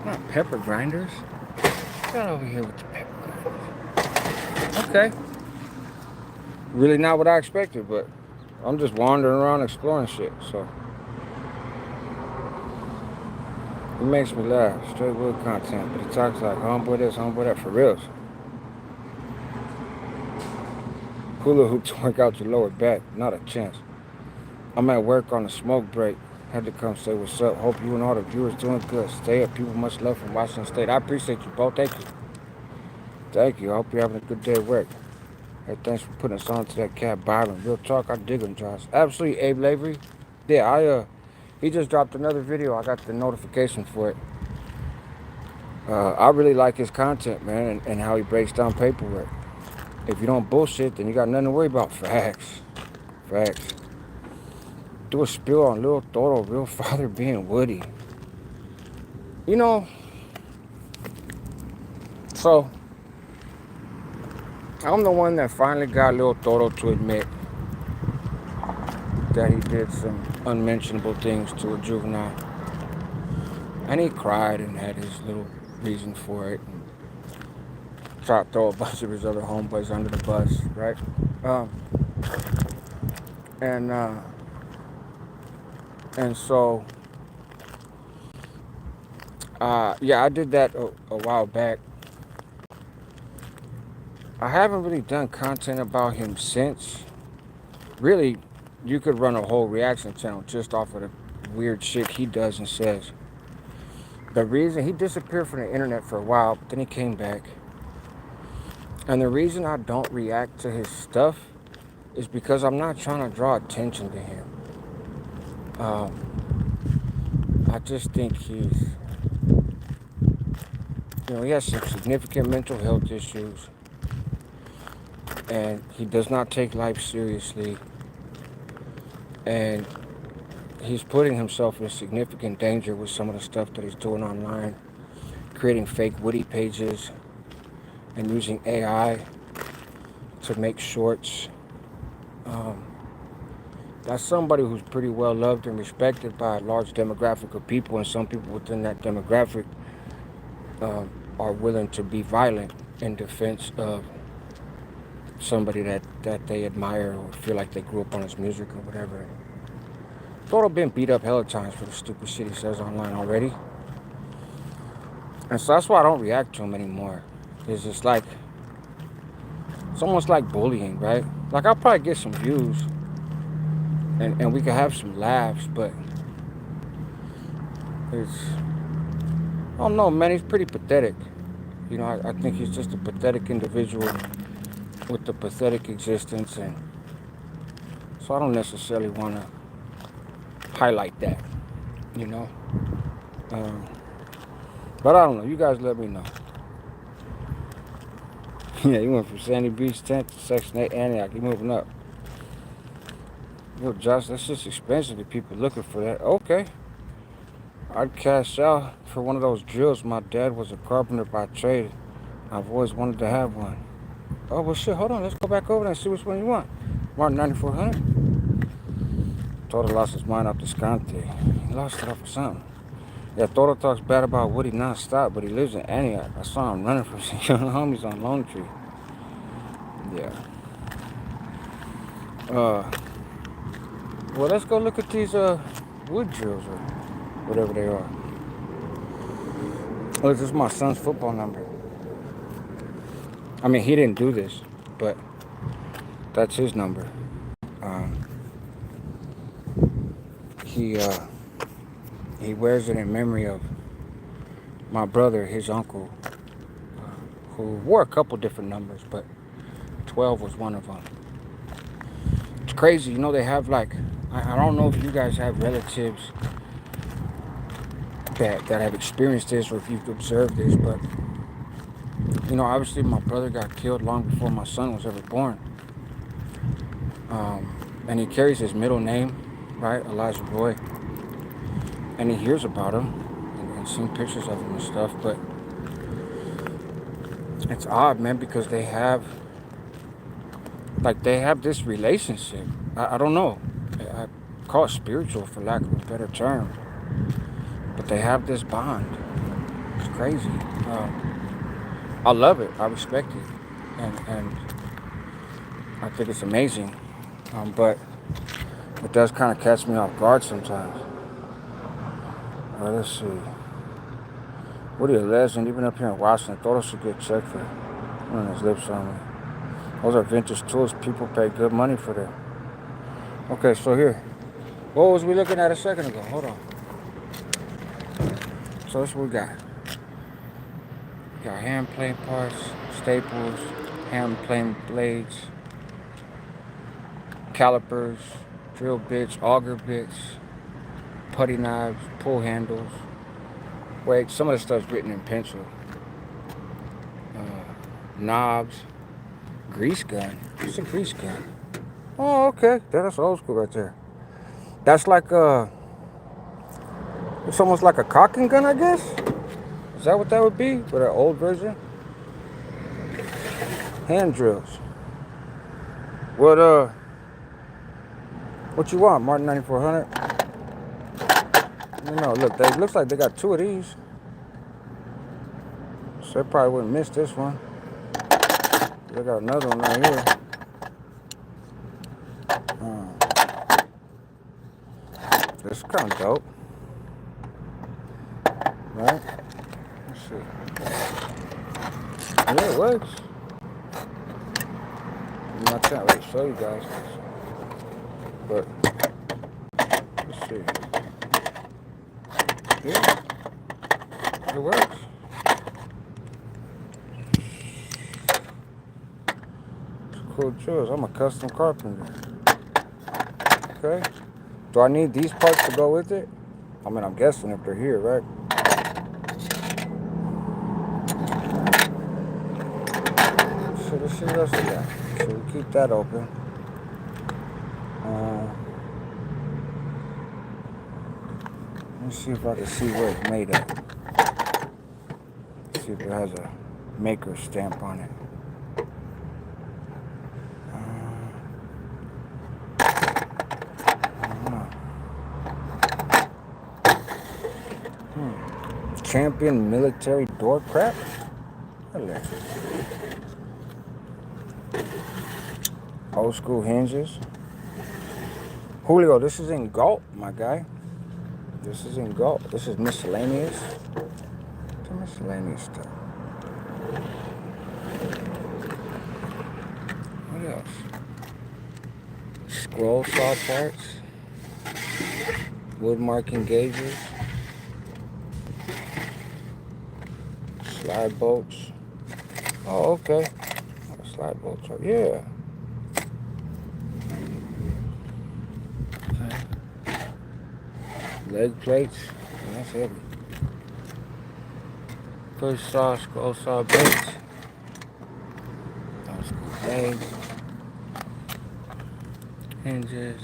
Not pepper grinders. Get over here with the pepper grinders. Okay. Really not what I expected, but I'm just wandering around exploring shit, so. It makes me laugh. Straight wood content, but he talks like homeboy this, homeboy that, for reals. Hula hoop to work out your lower back, not a chance. I'm at work on a smoke break. Had to come say what's up. Hope you and all the viewers doing good. Stay up. People, much love from Washington State. I appreciate you both. Thank you. Thank you. I hope you're having a good day at work. Hey, thanks for putting us on to that cat Byron. Real talk, I dig him, Josh. Absolutely, Abe Lavery. Yeah, he just dropped another video. I got the notification for it. I really like his content, man, and how he breaks down paperwork. If you don't bullshit, then you got nothing to worry about. Facts. Do a spill on Lil Toro, real father being Woody. So I'm the one that finally got Lil Toro to admit that he did some unmentionable things to a juvenile. And he cried and had his little reason for it. And tried to throw a bunch of his other homeboys under the bus, right? And so, yeah, I did that a while back. I haven't really done content about him since. Really, you could run a whole reaction channel just off of the weird shit he does and says. The reason he disappeared from the internet for a while, but then he came back. And the reason I don't react to his stuff is because I'm not trying to draw attention to him. I just think he has some significant mental health issues. And he does not take life seriously. And he's putting himself in significant danger with some of the stuff that he's doing online. Creating fake Woody pages and using AI to make shorts. That's somebody who's pretty well loved and respected by a large demographic of people, and some people within that demographic are willing to be violent in defense of somebody that they admire or feel like they grew up on his music or whatever. Thought I've been beat up hella times for the stupid shit he says online already. And so that's why I don't react to him anymore. It's just like, it's almost like bullying, right? Like, I'll probably get some views and we can have some laughs, but it's, I don't know, man, he's pretty pathetic. You know, I think he's just a pathetic individual with a pathetic existence, and so I don't necessarily want to highlight that, you know? Um, but I don't know. You guys let me know. Yeah, he went from Sandy Beach 10th to Section 8 Antioch. He moving up. Yo, Josh, that's just expensive if people looking for that. Okay. I'd cash out for one of those drills. My dad was a carpenter by trade. I've always wanted to have one. Oh, well, shit, hold on. Let's go back over there and see which one you want. Martin 9400? Toto lost his mind off Descante. He lost it off of something. Yeah, Toto talks bad about Woody nonstop, but he lives in Antioch. I saw him running from some young homies on Lone Tree. Yeah. Well, let's go look at these wood drills or whatever they are. Oh, this is my son's football number. I mean, he didn't do this, but that's his number. He wears it in memory of my brother, his uncle, who wore a couple different numbers, but 12 was one of them. It's crazy, you know, they have like, I don't know if you guys have relatives that have experienced this or if you've observed this, but, you know, obviously my brother got killed long before my son was ever born. And he carries his middle name, right, Elijah Roy. And he hears about him and seen pictures of him and stuff, but it's odd, man, because they have this relationship. I don't know. I call it spiritual, for lack of a better term. But they have this bond. It's crazy. I love it. I respect it. And I think it's amazing. But it does kind of catch me off guard sometimes. Let's see. Woody a legend, even up here in Washington. Thought I should get checked for running his lips on me. Those are vintage tools. People pay good money for them. Okay, so here. What was we looking at a second ago? Hold on. So that's what we got. We got hand plane parts, staples, hand plane blades, calipers, drill bits, auger bits, putty knives, pull handles. Wait, some of the stuff's written in pencil. Knobs, grease gun. It's a grease gun. Oh, okay. That's old school right there. That's like it's almost like a caulking gun, I guess. Is that what that would be for that old version? Hand drills. What you want, Martin 9400? You know, look, it looks like they got two of these. So they probably wouldn't miss this one. They got another one right here. This is kind of dope. Right? Let's see. Yeah, it works. I can't really show you guys this. But, let's see. Yeah, it works. It's cool jewels. I'm a custom carpenter. Okay. Do I need these parts to go with it? I mean, I'm guessing if they're here, right? So let's see what else we got. So we keep that open. Let's see if I can see where it's made at. See if it has a maker stamp on it. champion military door crap. Old school hinges. Julio, this is in Galt, my guy. This is in Galt. This is miscellaneous. Some miscellaneous stuff. What else? Scroll saw parts. Wood marking gauges. Slide bolts. Oh, okay. Slide bolts. Yeah. Okay. Leg plates. That's heavy. Push saw, scroll saw bits. Legs. Hinges.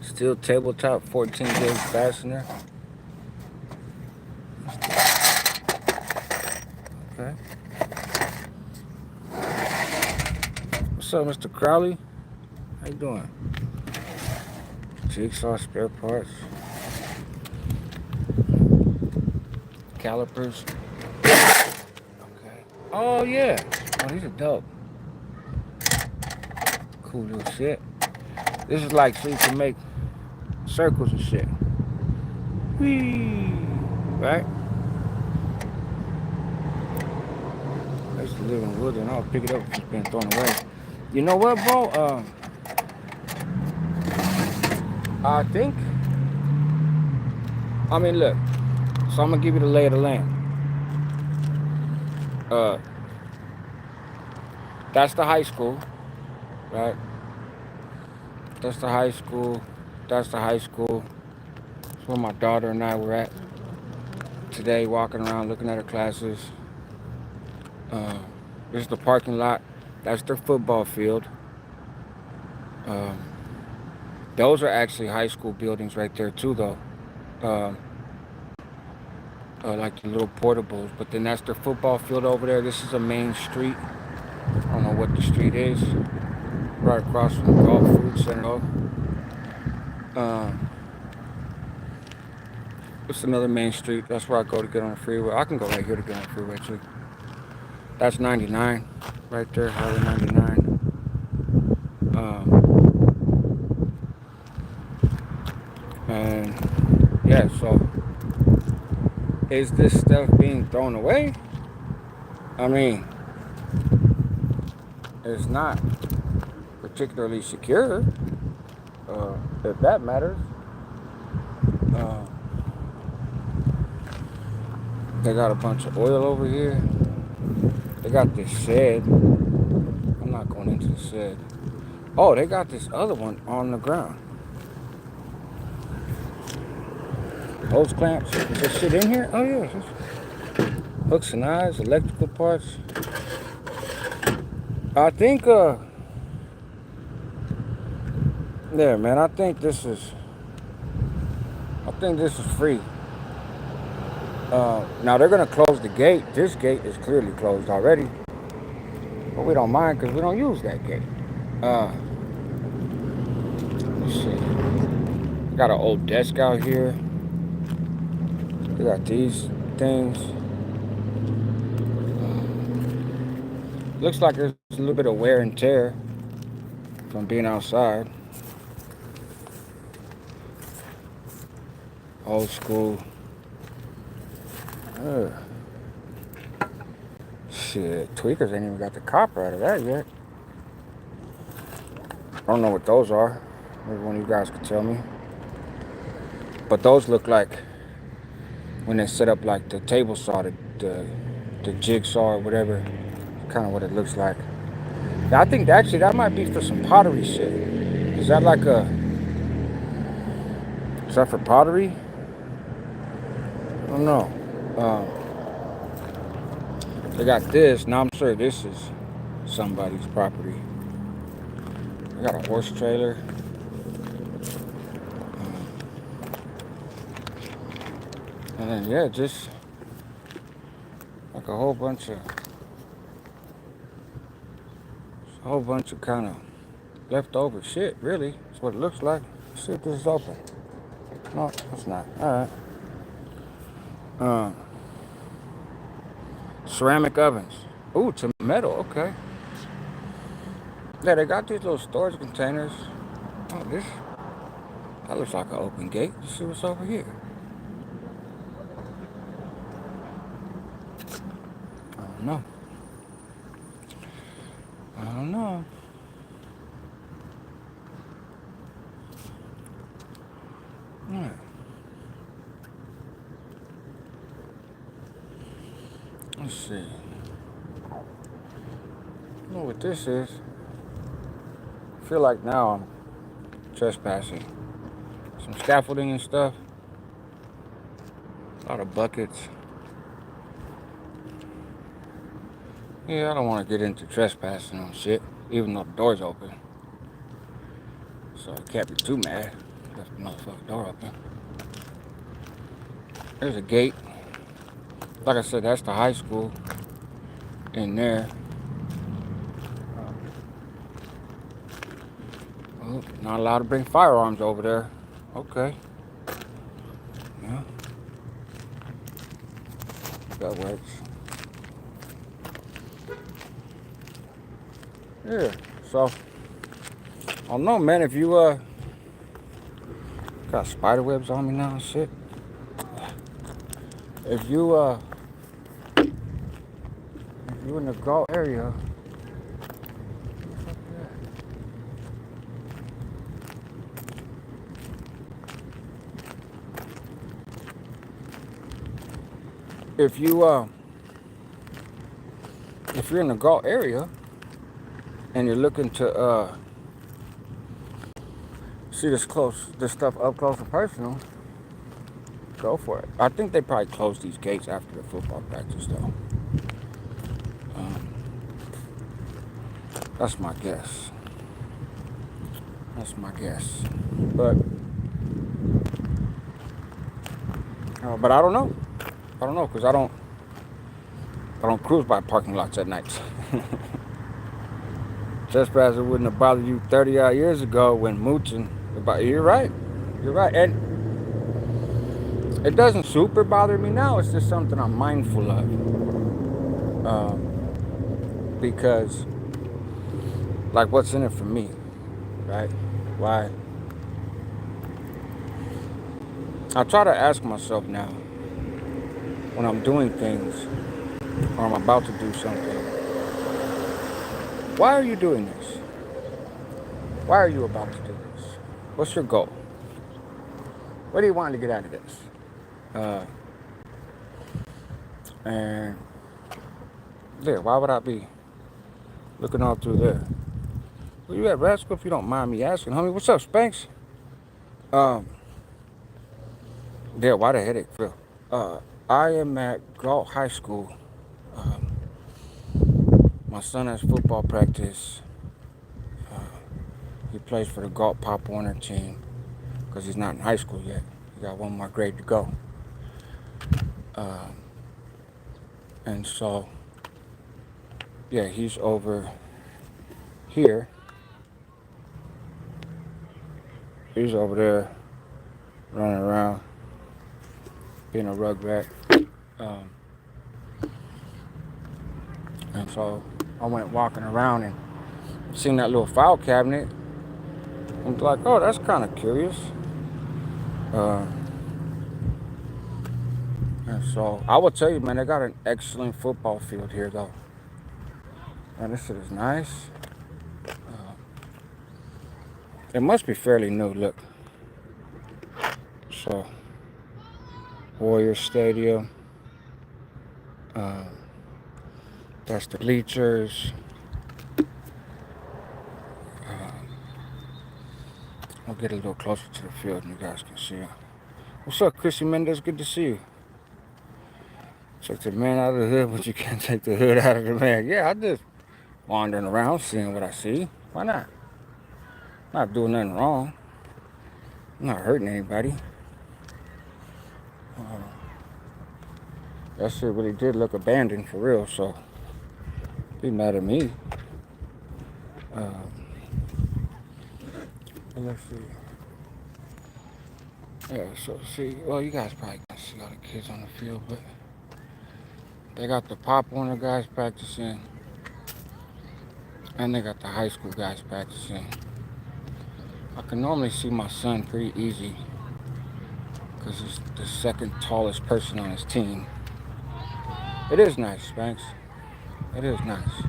Steel tabletop 14 gauge fastener. Okay. What's up, Mr. Crowley? How you doing? Jigsaw spare parts. Calipers. Okay. Oh yeah. Oh, these are dope. Cool little shit. This is like so you can make circles and shit. Whee! Right? I used to live in wood and I'll pick it up if it's been thrown away. You know what, bro? I mean, look. So I'm gonna give you the lay of the land. That's the high school, right? That's the high school. That's the high school. That's where my daughter and I were at today, walking around, looking at her classes. This is the parking lot. That's their football field. Those are actually high school buildings right there too, though. Like the little portables. But then that's their football field over there. This is a main street. I don't know what the street is. Right across from the Galt Food Center. It's another main street. That's where I go to get on the freeway. I can go right here to get on the freeway too. That's 99 right there, Highway 99. And yeah, so is this stuff being thrown away? I mean, it's not particularly secure, if that matters. They got a bunch of oil over here. They got this shed. I'm not going into the shed. Oh, they got this other one on the ground. Hose clamps. Is this shit in here? Oh yeah. Hooks and eyes, electrical parts. I think yeah, man, I think this is free. Now they're gonna close the gate. This gate is clearly closed already, but we don't mind because we don't use that gate. Let's see. Got an old desk out here. We got these things. Looks like there's a little bit of wear and tear from being outside. Old school. Shit, tweakers ain't even got the copper out of that yet. I don't know what those are. Maybe one of you guys could tell me. But those look like when they set up like the table saw, the jigsaw or whatever. Kind of what it looks like. Now, I think actually that might be for some pottery shit. Is that like is that for pottery? I don't know. They got this. Now I'm sure this is somebody's property. They got a horse trailer. And then yeah, just like a whole bunch of kind of leftover shit, really. That's what it looks like. Let's see if this is open. No, it's not. Alright. Ceramic ovens. Ooh, to metal. Okay. Yeah, they got these little storage containers. Oh, that looks like an open gate. Let's see what's over here. I don't know. I don't know. Yeah. Let's see. I don't know what this is. I feel like now I'm trespassing. Some scaffolding and stuff. A lot of buckets. Yeah, I don't want to get into trespassing on shit, even though the door's open. So I can't be too mad. Left the motherfucking door open. There's a gate. Like I said, that's the high school in there. Oh, not allowed to bring firearms over there. Okay. Yeah. That works. Yeah. So, I don't know, man. If you got spider webs on me now and shit. If you in the Galt area. If you're in the Galt area and you're looking to see this stuff up close and personal, go for it. I think they probably close these gates after the football practice though. That's my guess. But I don't know. Because I don't cruise by parking lots at night. Trespassing wouldn't have bothered you 30 odd years ago when mooching. You're right. And it doesn't super bother me now. It's just something I'm mindful of. Because, like, what's in it for me, right? Why? I try to ask myself now, when I'm doing things, or I'm about to do something, why are you doing this? Why are you about to do this? What's your goal? What do you want to get out of this? And yeah, why would I be looking all through there? Where you at, Rascal, if you don't mind me asking, homie? What's up, Spanx? Yeah, why the headache, Phil? I am at Galt High School. My son has football practice. He plays for the Galt Pop Warner team because he's not in high school yet. He got one more grade to go. And so, yeah, he's over here. He's over there running around, being a rugrat. And so I went walking around and seen that little file cabinet. I'm like, oh, that's kind of curious. And so I will tell you, man, they got an excellent football field here, though. Man, this shit is nice. It must be fairly new, look. So, Warrior Stadium. That's the bleachers. I'll get a little closer to the field and you guys can see it. What's up, Chrissy Mendez? Good to see you. Take the man out of the hood, but you can't take the hood out of the man. Yeah, I just wandering around, seeing what I see. Why not? Not doing nothing wrong. I'm not hurting anybody. That shit really did look abandoned for real, so be mad at me. Let's see. Yeah, so see, well, you guys probably can't see all the kids on the field, but They got the Pop Warner guys practicing, and they got the high school guys practicing. I can normally see my son pretty easy because he's the second tallest person on his team. It is nice, Banks. It is nice.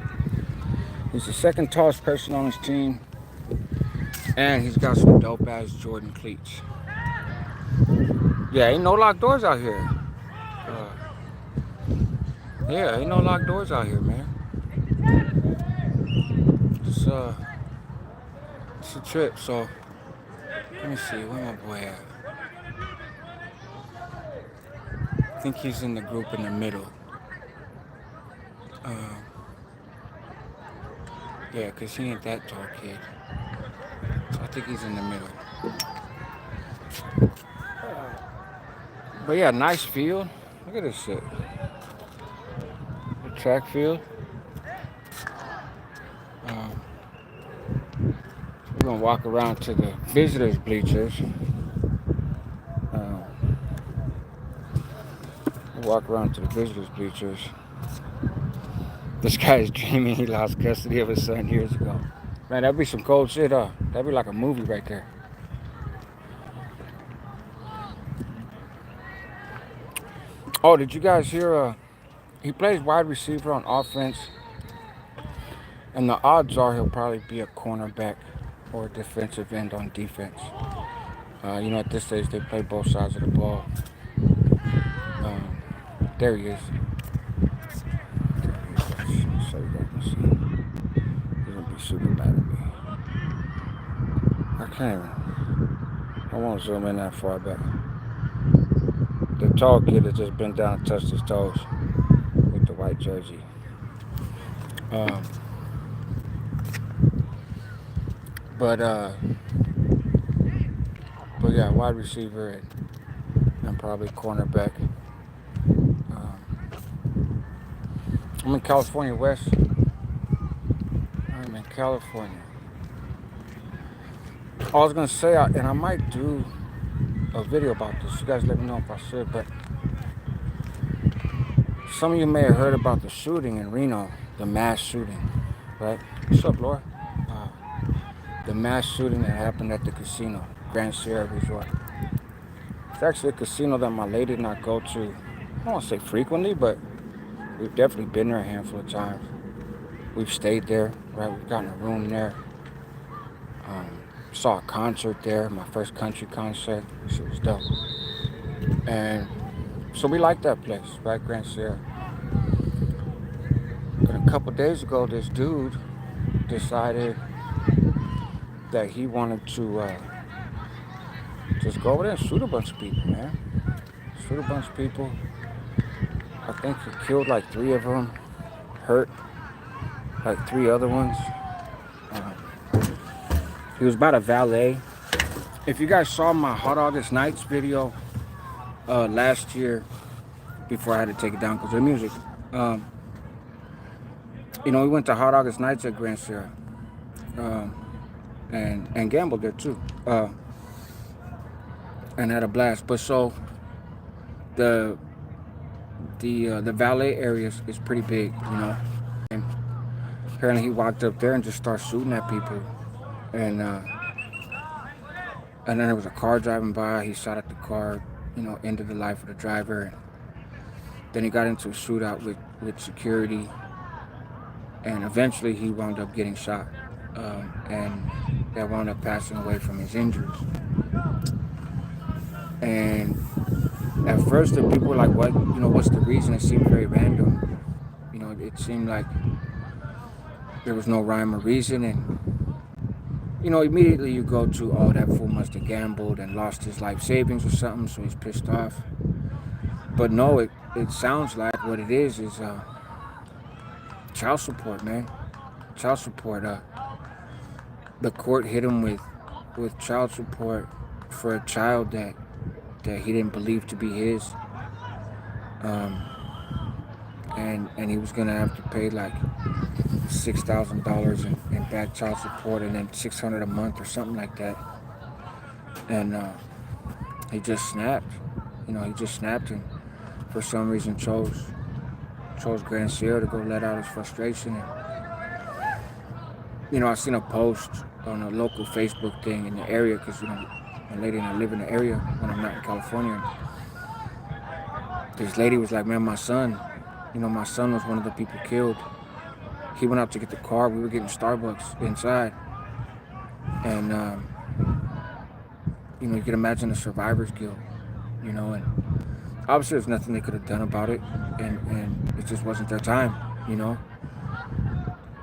He's the second tallest person on his team, and he's got some dope ass Jordan cleats. Yeah, ain't no locked doors out here. Yeah, ain't no locked doors out here, man. It's a trip. So let me see, where my boy at? I think he's in the group in the middle. Yeah, cause he ain't that tall kid. So I think he's in the middle. But yeah, nice field. Look at this shit. The track field. We're gonna walk around to the visitors bleachers. Walk around to the visitors bleachers. This guy's dreaming he lost custody of his son years ago. Man, that'd be some cold shit, huh? That'd be like a movie right there. Oh, did you guys hear? He plays wide receiver on offense, and the odds are he'll probably be a cornerback or a defensive end on defense. At this stage they play both sides of the ball. There he is. So you guys can see. He's gonna be super mad at me. I can't even. I won't zoom in that far back. The tall kid has just bent down and touched his toes with the white jersey. But yeah, wide receiver and probably cornerback. I'm in California West. I'm in California. I was gonna say, and I might do a video about this. You guys let me know if I should, but some of you may have heard about the shooting in Reno, the mass shooting, right? What's up, Laura? The mass shooting that happened at the casino, Grand Sierra Resort. It's actually a casino that my lady and I go to, I don't want to say frequently, but we've definitely been there a handful of times. We've stayed there, right? We've gotten a room there. Saw a concert there, my first country concert. This shit was dope. And so we like that place, right? Grand Sierra. And a couple days ago, this dude decided that he wanted to just go over there and shoot a bunch of people, man. Shoot a bunch of people. I think he killed like 3 of them, hurt like 3 other ones. He was about a valet. If you guys saw my Hot August Nights video last year, before I had to take it down because of the music, we went to Hot August Nights at Grand Sierra, and gambled there too, and had a blast. But so the valet area is pretty big, and apparently he walked up there and just started shooting at people. And then there was a car driving by. He shot at the car, ended the life of the driver. Then he got into a shootout with security, and eventually he wound up getting shot, and that wound up passing away from his injuries. And at first, the people were like, "What? What's the reason?" It seemed very random. It seemed like there was no rhyme or reason, and immediately you go to, oh, that fool must have gambled and lost his life savings or something, so he's pissed off. But no, it sounds like what it is child support, man. Child support. The court hit him with child support for a child that he didn't believe to be his. And he was gonna have to pay like $6,000 in back child support, and then $600 a month or something like that. And he just snapped. He just snapped, and for some reason chose chose Grand Sierra to go let out his frustration. And, I seen a post on a local Facebook thing in the area because, my lady and I live in the area when I'm not in California. This lady was like, man, my son was one of the people killed. He went out to get the car. We were getting Starbucks inside. And, you can imagine the survivor's guilt, and obviously there's nothing they could have done about it. And it just wasn't their time,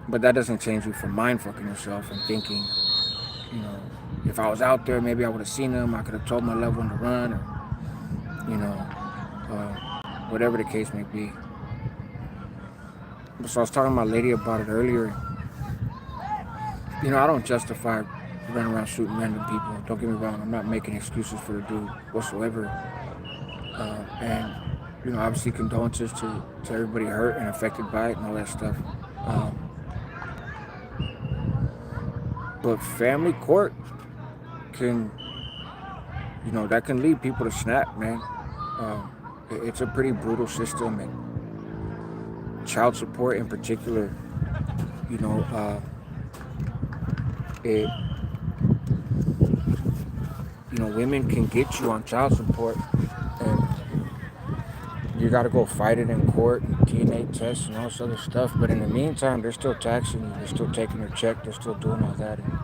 But that doesn't change you from mind fucking yourself and thinking, if I was out there, maybe I would have seen them. I could have told my loved one to run, or, whatever the case may be. So I was talking to my lady about it earlier. I don't justify running around shooting random people. Don't get me wrong. I'm not making excuses for the dude whatsoever. And, obviously condolences to everybody hurt and affected by it and all that stuff. But family court can, that can lead people to snap, man. It's a pretty brutal system, and child support in particular, women can get you on child support, and you got to go fight it in court and DNA tests and all this other stuff. But in the meantime, they're still taxing you. They're still taking your check. They're still doing all that. And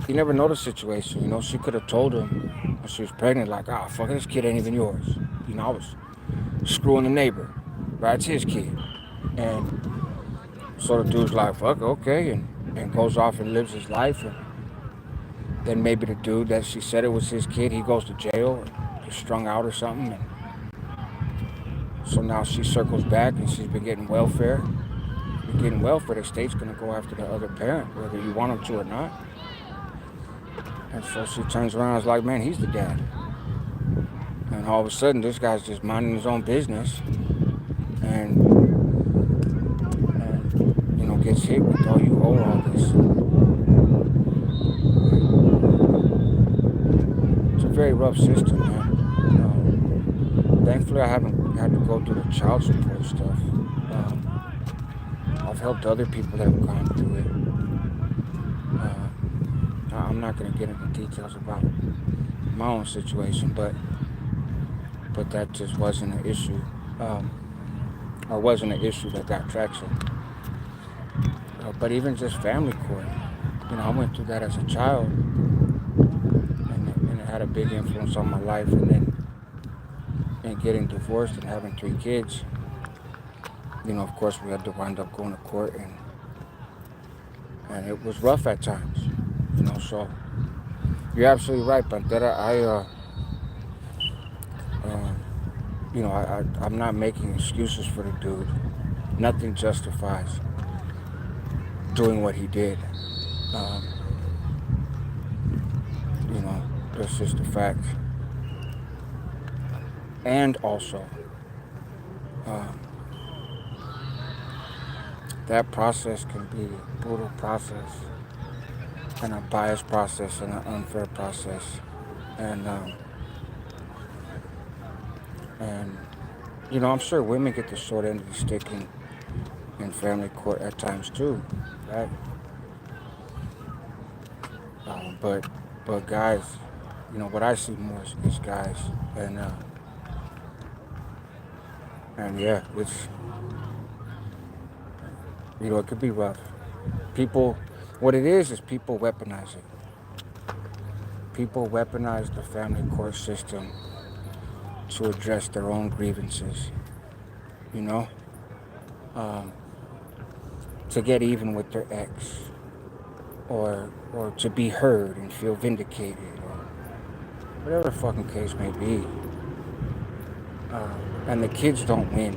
you never know the situation. She could have told him when she was pregnant, like, fuck, this kid ain't even yours. I was screwing the neighbor. Right? It's his kid. And so the dude's like, fuck, okay. And goes off and lives his life. And then maybe the dude that she said it was his kid, he goes to jail or gets strung out or something. And so now she circles back and she's been getting welfare. The state's going to go after the other parent, whether you want them to or not. And so she turns around and is like, man, he's the dad. And all of a sudden, this guy's just minding his own business and gets hit with, oh, you owe all this. It's a very rough system, man. Thankfully, I haven't had to go through the child support stuff. I've helped other people that have gone through it. I'm not going to get into details about my own situation, but that just wasn't an issue, or wasn't an issue that got traction. But even just family court, I went through that as a child, and it had a big influence on my life. And getting divorced and having 3 kids, of course we had to wind up going to court, and it was rough at times, so you're absolutely right, Pantera. I'm not making excuses for the dude. Nothing justifies doing what he did. That's just a fact. And also, that process can be a brutal process, and a biased process, and an unfair process. And I'm sure women get the short end of the stick in family court at times too, right? But guys, what I see more is guys, and yeah, it's, it could be rough. People, what it is people weaponize it. People weaponize the family court system to address their own grievances, to get even with their ex, or to be heard and feel vindicated, or whatever the fucking case may be. And the kids don't win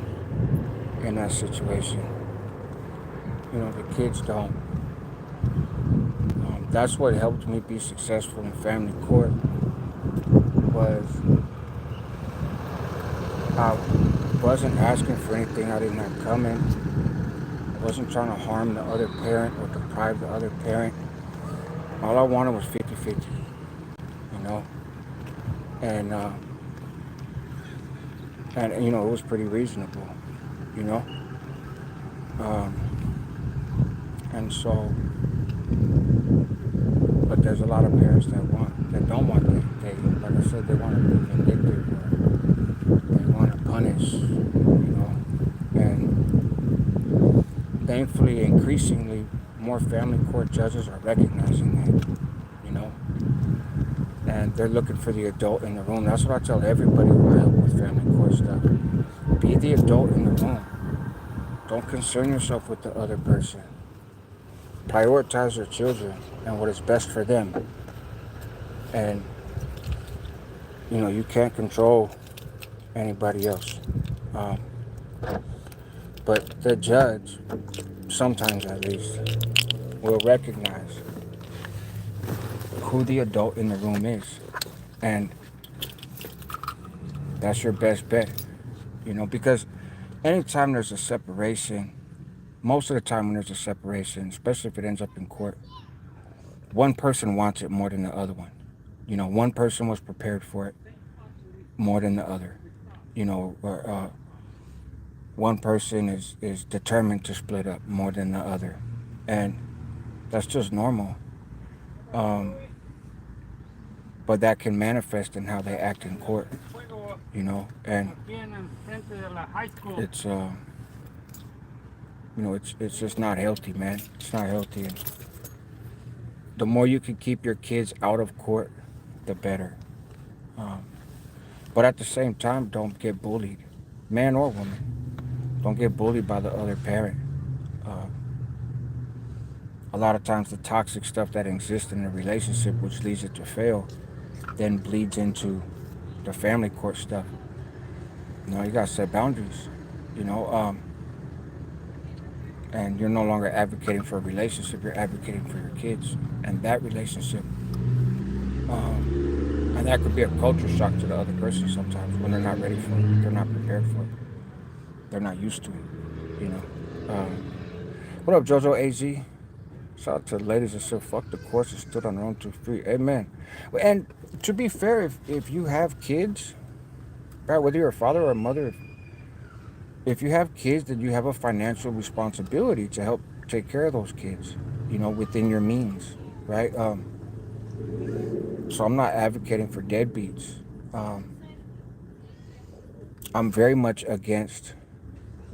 in that situation. The kids don't. That's what helped me be successful in family court, was I wasn't asking for anything I didn't have coming. I wasn't trying to harm the other parent or deprive the other parent. All I wanted was 50-50, and it was pretty reasonable. you know. Um, and so, but there's a lot of parents that don't want that. They, like I said, they want to be vindictive, or they want to punish, you know. And thankfully, increasingly, more family court judges are recognizing that, you know. And they're looking for the adult in the room. That's what I tell everybody who I help with family court stuff. Be the adult in the room. Don't concern yourself with the other person. Prioritize your children and what is best for them. And, you know, you can't control anybody else. Um, but the judge, sometimes at least, will recognize who the adult in the room is. And that's your best bet, you know, because anytime there's a separation, most of the time when there's a separation, especially if it ends up in court, one person wants it more than the other one. You know, one person was prepared for it more than the other. You know, or one person is determined to split up more than the other. And that's just normal. Um, but that can manifest in how they act in court, you know, and it's, you know, it's just not healthy, man. It's not healthy. And the more you can keep your kids out of court, the better. Um, but at the same time, don't get bullied, man or woman. Don't get bullied by the other parent. Uh, a lot of times the toxic stuff that exists in a relationship, which leads it to fail, then bleeds into the family court stuff. You know, you gotta set boundaries, you know, and you're no longer advocating for a relationship, you're advocating for your kids and that relationship. And that could be a culture shock to the other person sometimes when they're not ready for it, they're not prepared for it, they're not used to it, you know. What up, JoJo AZ? Shout out to the ladies that said fuck the course and stood on their own 2 feet. Amen. And to be fair, if you have kids, right, whether you're a father or a mother, if you have kids, then you have a financial responsibility to help take care of those kids, you know, within your means, right? So I'm not advocating for deadbeats. I'm very much against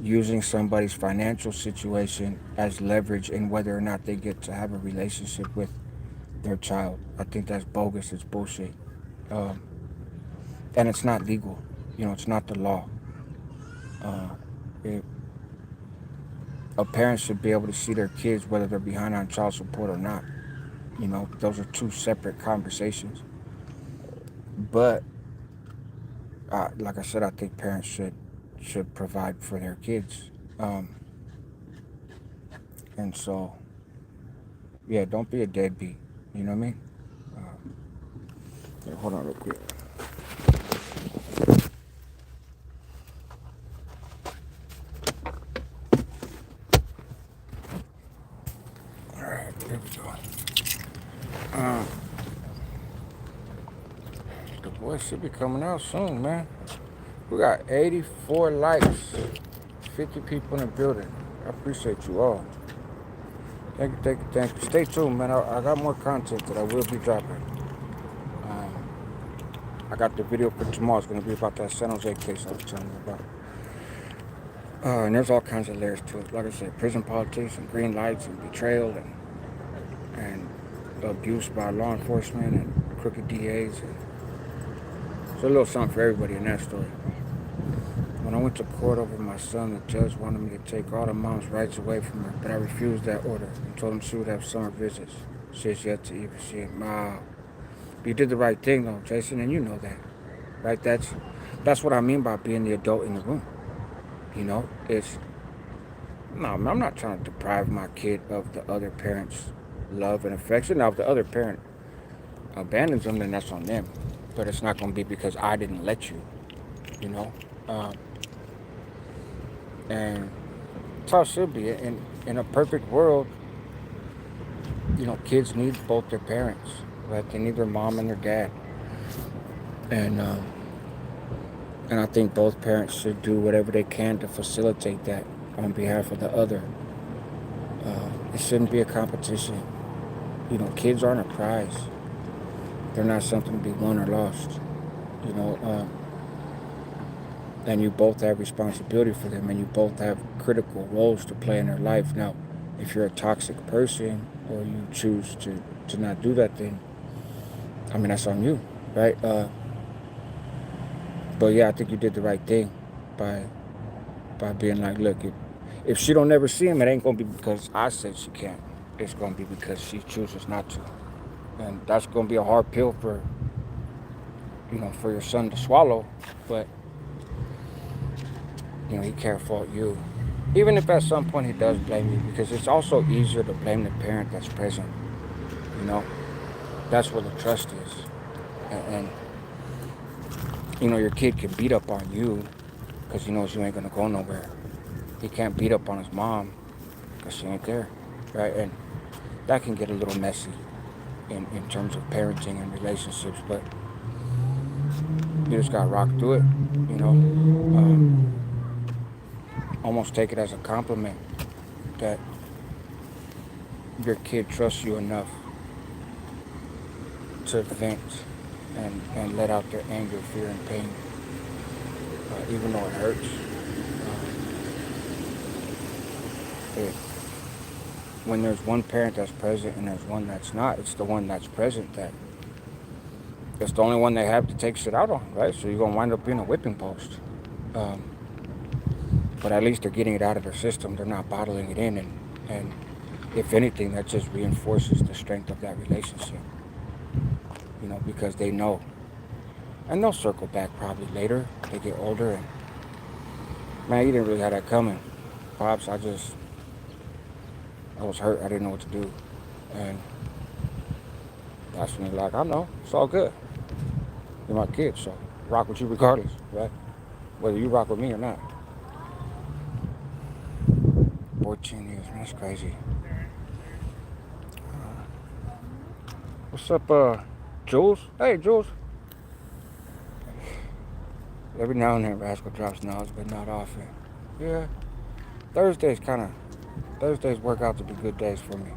using somebody's financial situation as leverage in whether or not they get to have a relationship with their child. I think that's bogus. It's bullshit. Um, and it's not legal. You know, it's not the law. It, a parent should be able to see their kids whether they're behind on child support or not. You know, those are two separate conversations. But like I said, I think parents should provide for their kids. And so, yeah, don't be a deadbeat. You know what I mean? Yeah, hold on real quick. All right, there we go. The boys should be coming out soon, man. We got 84 likes, 50 people in the building. I appreciate you all. Thank you, thank you, thank you. Stay tuned, man. I got more content that I will be dropping. I got the video for tomorrow. It's going to be about that San Jose case I was telling you about. And there's all kinds of layers to it. Like I said, prison politics and green lights and betrayal and abuse by law enforcement and crooked DAs. And it's a little something for everybody in that story. When I went to court over my son, the judge wanted me to take all the mom's rights away from her, but I refused that order and told him she would have summer visits. She has yet to even see it. Wow. But you did the right thing, though, Jason, and you know that, right? That's what I mean by being the adult in the room. You know, no, I'm not trying to deprive my kid of the other parent's love and affection. Now, if the other parent abandons them, then that's on them. But it's not going to be because I didn't let you, you know? And that's how it should be. In a perfect world, you know, kids need both their parents, right? They need their mom and their dad. And And I think both parents should do whatever they can to facilitate that on behalf of the other. It shouldn't be a competition. Kids aren't a prize. They're not something to be won or lost. You know, and you both have responsibility for them, and you both have critical roles to play in their life. Now, if you're a toxic person or you choose to not do that, then that's on you, right? But yeah, I think you did the right thing by being like, look, if she don't ever see him, it ain't gonna be because I said she can't. It's gonna be because she chooses not to, and that's gonna be a hard pill for for your son to swallow. But he can't fault you, even if at some point he does blame you, because it's also easier to blame the parent that's present. You know, that's where the trust is, and your kid can beat up on you because he knows you ain't gonna go nowhere. He can't beat up on his mom because she ain't there, right? And that can get a little messy in terms of parenting and relationships, but you just gotta rock through it, you know. Almost take it as a compliment that your kid trusts you enough to vent and let out their anger, fear, and pain, even though it hurts. When there's one parent that's present and there's one that's not, it's the one that's present that it's the only one they have to take shit out on, right? So you're gonna wind up being a whipping post. But at least they're getting it out of their system. They're not bottling it in, and if anything, that just reinforces the strength of that relationship. Because they know, and they'll circle back probably later. They get older, and man, you didn't really have that coming, pops. I was hurt. I didn't know what to do, and that's when you're like, I know, it's all good. You're my kid, so rock with you regardless, right? Whether you rock with me or not. 14 years, man, that's crazy. What's up, Jules? Hey, Jules. Every now and then Rascal drops knowledge, but not often. Yeah, Thursdays work out to be good days for me.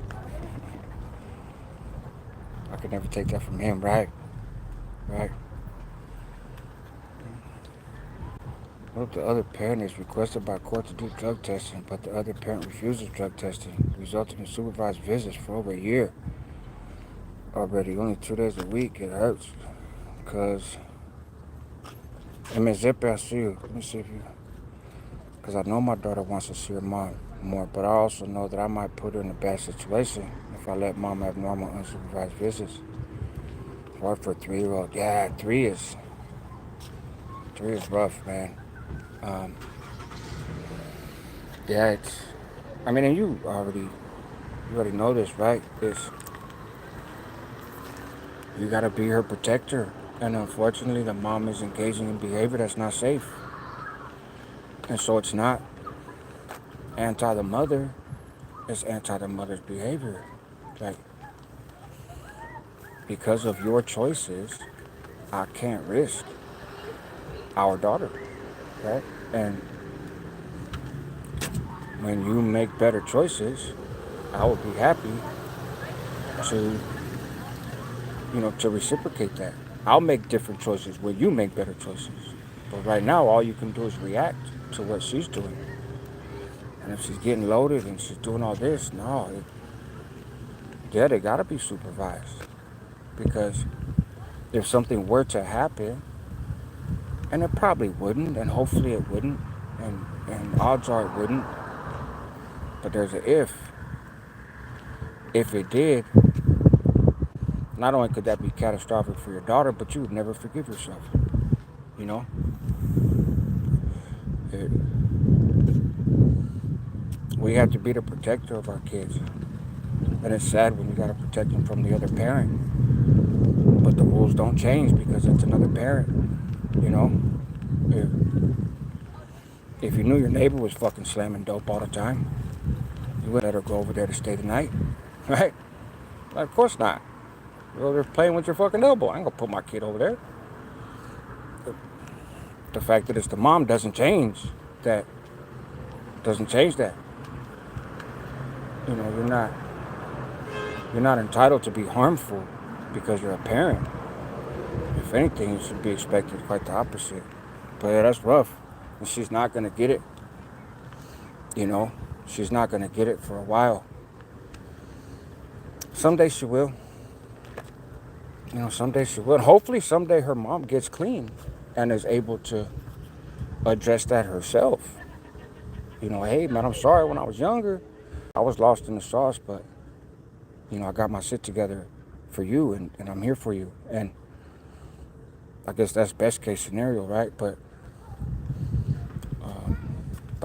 I could never take that from him, right? Right. What if the other parent is requested by court to do drug testing, but the other parent refuses drug testing, resulting in supervised visits for over a year? Already, only 2 days a week. It hurts, because Zippy, I see you. Let me see if you, because I know my daughter wants to see her mom more, but I also know that I might put her in a bad situation if I let mom have normal unsupervised visits. Hard for a 3-year-old. Yeah, three is rough, man. Yeah, and you already know this, right? You gotta be her protector, and unfortunately, the mom is engaging in behavior that's not safe, and so it's not anti the mother, it's anti the mother's behavior. Like, because of your choices, I can't risk our daughter, right? And when you make better choices, I would be happy to, to reciprocate that. I'll make different choices when you make better choices. But right now, all you can do is react to what she's doing. And if she's getting loaded and she's doing all this, they gotta be supervised. Because if something were to happen, and it probably wouldn't, and hopefully it wouldn't, and odds are it wouldn't, but there's an if. If it did, not only could that be catastrophic for your daughter, but you would never forgive yourself. We have to be the protector of our kids. And it's sad when you gotta protect them from the other parent. But the rules don't change because it's another parent. If you knew your neighbor was fucking slamming dope all the time, you wouldn't let her go over there to stay the night, right? Like, of course not. You're over there playing with your fucking elbow. I ain't gonna put my kid over there. the fact that it's the mom doesn't change that. Doesn't change that. You know, you're not entitled to be harmful because you're a parent. If anything, you should be expected quite the opposite. But yeah, that's rough. And she's not gonna get it. You know, she's not gonna get it for a while. Someday she will. You know, someday she will. Hopefully someday her mom gets clean and is able to address that herself. You know, hey man, I'm sorry when I was younger, I was lost in the sauce, but you know, I got my shit together for you and I'm here for you. And I guess that's best case scenario, right? But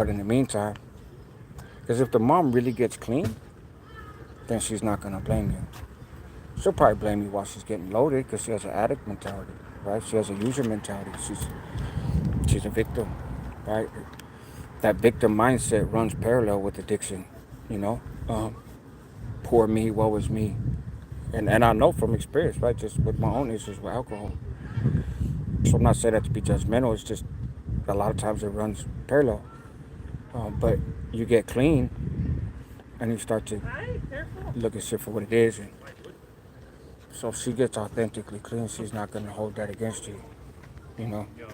in the meantime, because if the mom really gets clean, then she's not gonna blame you. She'll probably blame you while she's getting loaded because she has an addict mentality, right? She has a user mentality. She's a victim, right? That victim mindset runs parallel with addiction, you know? Poor me, woe is me. And I know from experience, right? Just with my own issues with alcohol. So I'm not saying that to be judgmental. It's just a lot of times it runs parallel. But you get clean and you start to look at shit for what it is. And so if she gets authentically clean, she's not going to hold that against you, you know? Yo,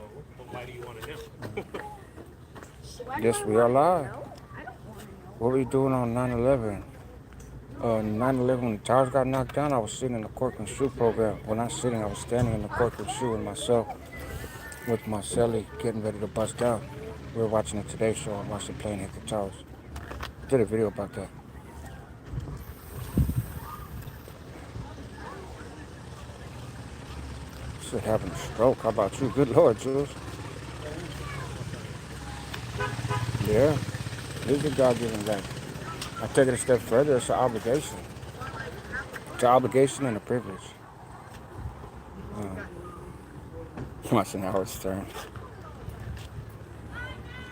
why do you want to know? Yes, we are live. What were you doing on 9/11? 9/11, when the towers got knocked down, I was sitting in the Cork and Shoe program. Well, not sitting, I was standing in the Cork and Shoe with myself, with my celly, getting ready to bust down. We were watching the Today Show and watched the plane hit the towers. I did a video about that. Shit, having a stroke. How about you? Good Lord, Jules. Yeah, it is a God-given right. I take it a step further. It's an obligation. It's an obligation and a privilege. Watching Howard's turn.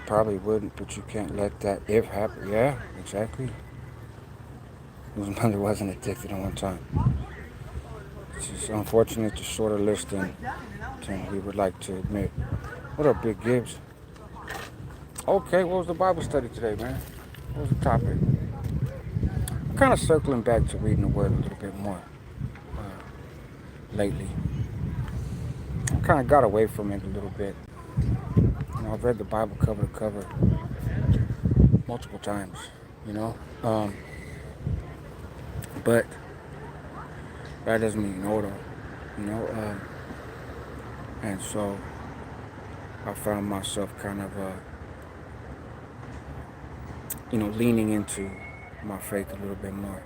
Probably wouldn't, but you can't let that if happen. Yeah, exactly. His mother wasn't addicted at one time. It's just unfortunate, it's a shorter list than we would like to admit. What up, Big Gibbs? Okay, what was the Bible study today, man? What was the topic? I'm kind of circling back to reading the Word a little bit more lately. I kind of got away from it a little bit. You know, I've read the Bible cover to cover multiple times, you know. But that doesn't mean you know it all, you know. And so I found myself kind of, you know, leaning into my faith a little bit more.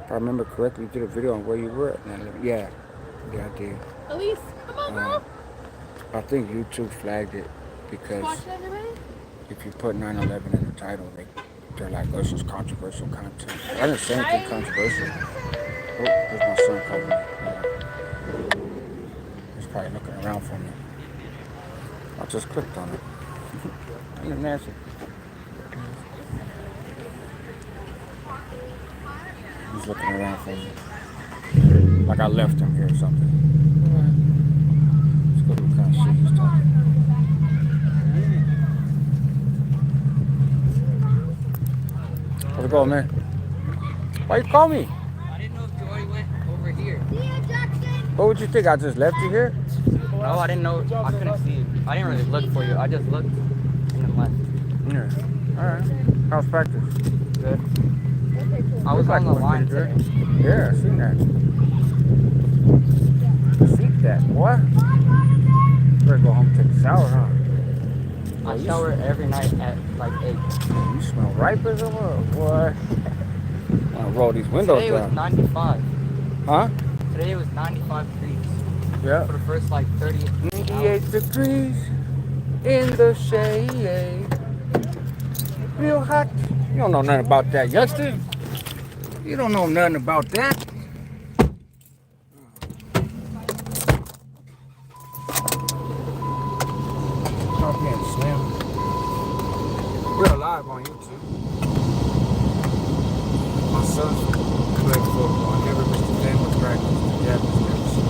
If I remember correctly, you did a video on where you were at 9/11. Yeah, I did. Elise, come on, girl. I think YouTube flagged it because if you put 9/11 in the title, they're like, oh, this is controversial content. I didn't say anything controversial. Oh, there's my son calling me. He's probably looking around for me. I just clicked on it. I didn't answer. He's looking around for me. Like I left him here or something. Let's go to what kind of shit he's talking. How's it going, man? Why you call me? I didn't know if you already went over here. What would you think? I just left you here? No, I didn't know. I couldn't see you. I didn't really look for you. I just looked and then left. Yeah. Alright. How's practice? Good. I was on the line today. Yeah, I seen that. See that, boy. Better go home and take a shower, huh? I shower every night at like 8. You smell ripe as a world, boy. I'm gonna roll these windows Today down. was 95. Huh? Today was 95 degrees. Yeah. For the first like 30 98 degrees in the shade. Real hot. You don't know nothing about that, youngster. You don't know nothing about that. Stop getting slammed. We're live on YouTube. My son's playing football. I never missed a game with practice. The dad was never seen.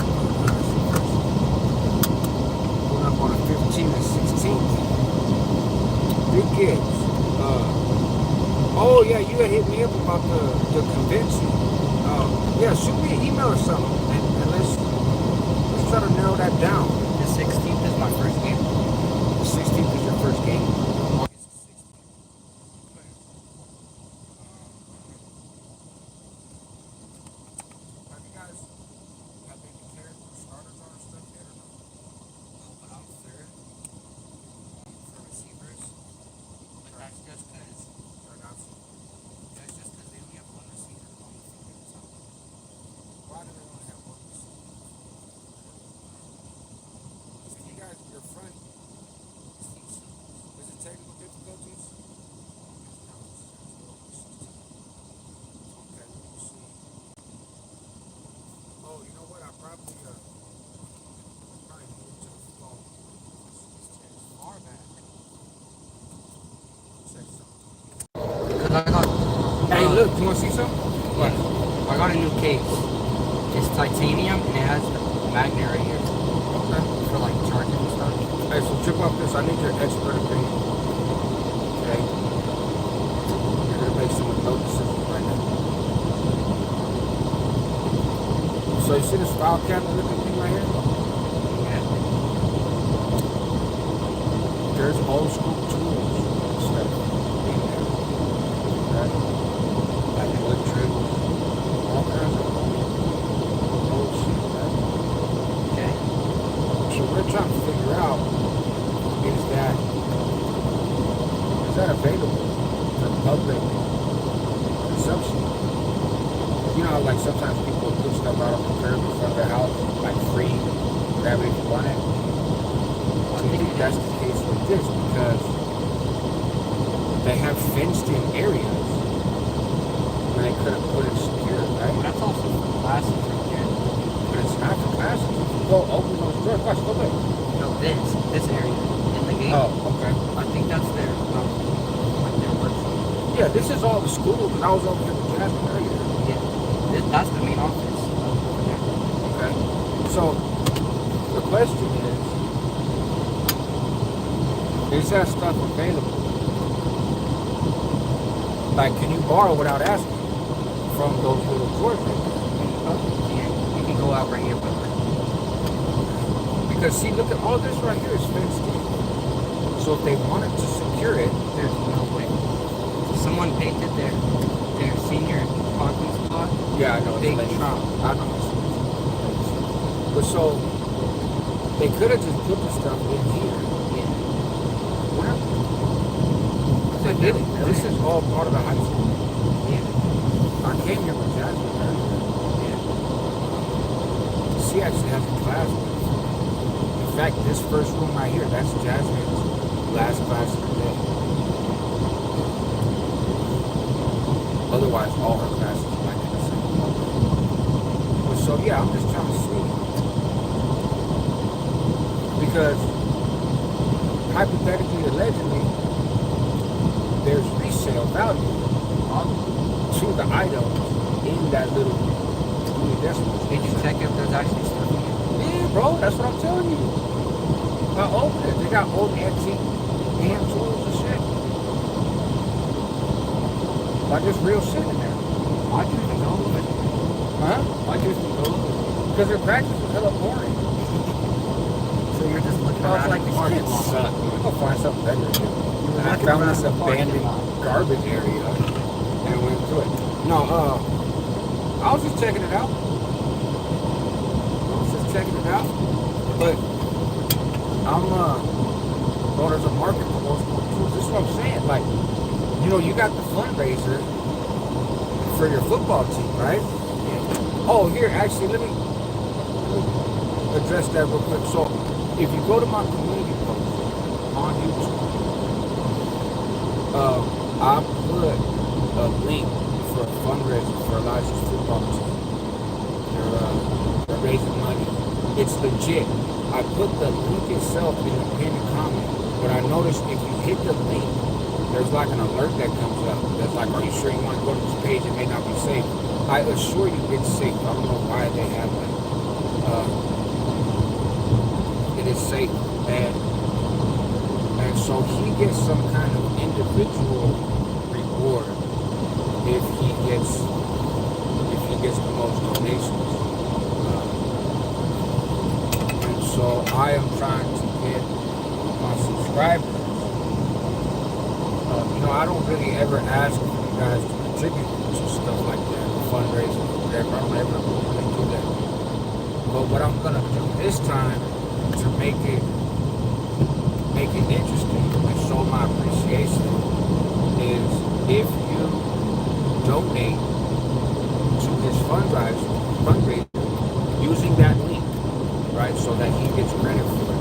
me up about the convention. Yeah, shoot me an email or something, and let's try to narrow that down. The 16th is my first game. The 16th is your first game. August 16th. Have you guys have any character starters on stuff yet or no? No, but I'm third for receivers. That's just because. That's just because they only have one receiver on the field at a time. Why do they only have one receiver? So you guys, your front, is it technical difficulties? Okay, let me see. Oh, you know what? I probably moved to the phone. It's far back. Check something. Because I got. Hey, look, you want to see something? What? I got a new case. It's titanium and it has the magnet right here Okay. for like charging and stuff. Hey, so trip off this. I need your expert opinion. Okay. You're gonna make some adult decisions right now. So you see this file cabinet looking thing right here? Yeah. There's old school tools and stuff in there. Right? Like wood trims, all kinds of old shit, right? Okay. So we're trying to figure out is that available for public consumption? You know how like sometimes people put stuff out on the curb in front of their house, like free, grab it if you want it. I think that's the case with this because they have fenced in areas where they could have put it secure, right? That's also for classes right there. But it's not for classes. If you go open those doors, watch, go back. No, this area in the game. Oh, okay. I think that's their like their workshop. Yeah, this is all the school because I was over here with Jasmine earlier. Yeah. That's the main office over there. Okay. So the question is that stuff available? Like, can you borrow without asking from those little drawers? Yeah, you can go out right here, but Because see, look at all this right here is fenced in. So if they wanted to secure it, there's no way. Someone painted their senior parking spot. yeah, I know. Big Trump. I know. But so they could have just put the stuff in here. Yeah. Where? They didn't. This is all part of the high school. Yeah. I came here with Jasmine earlier. Yeah. She actually has a class. In fact, this first room right here, that's Jasmine's last class of the day. Otherwise, all her classes are like in the same level. But so yeah, I'm just trying to see. Because hypothetically, allegedly, there's resale value to the items in that little decimal. Did you check if there's actually stuff in here? Yeah, bro, that's what I'm telling you. I opened it. They got old antique hand tools and shit. Like there's real shit in there. Why'd you even go with it? Huh? Why'd you even go with it? Because their practice was hella boring. So you're just looking I was around like, the these parking kids lot. suck. I'm gonna find something better to do. And I looking found around this the parking abandoned lot. garbage area and went to it. No, I was just checking it out. But well, there's a market for those tools. This is what I'm saying. Like, you know, you got the fundraiser for your football team, right? Yeah. Oh, here, actually, let me address that real quick. So, if you go to my community post on YouTube, I put a link for a fundraiser for Elijah's football team. They're raising money. It's legit. I put the link itself in the pinned comment, but I noticed if you hit the link, there's like an alert that comes up that's like, are you sure you want to go to this page? It may not be safe. I assure you it's safe. I don't know why they have that. It is safe. And so he gets some kind of individual reward if gets the most donations. And so I am trying to get my subscribers. I don't really ever ask for you guys to contribute to stuff like that, fundraising or whatever. I don't ever really do that. But what I'm gonna do this time to make it interesting and show my appreciation is if you donate to his fundraiser using that link, right, so that he gets credit for it,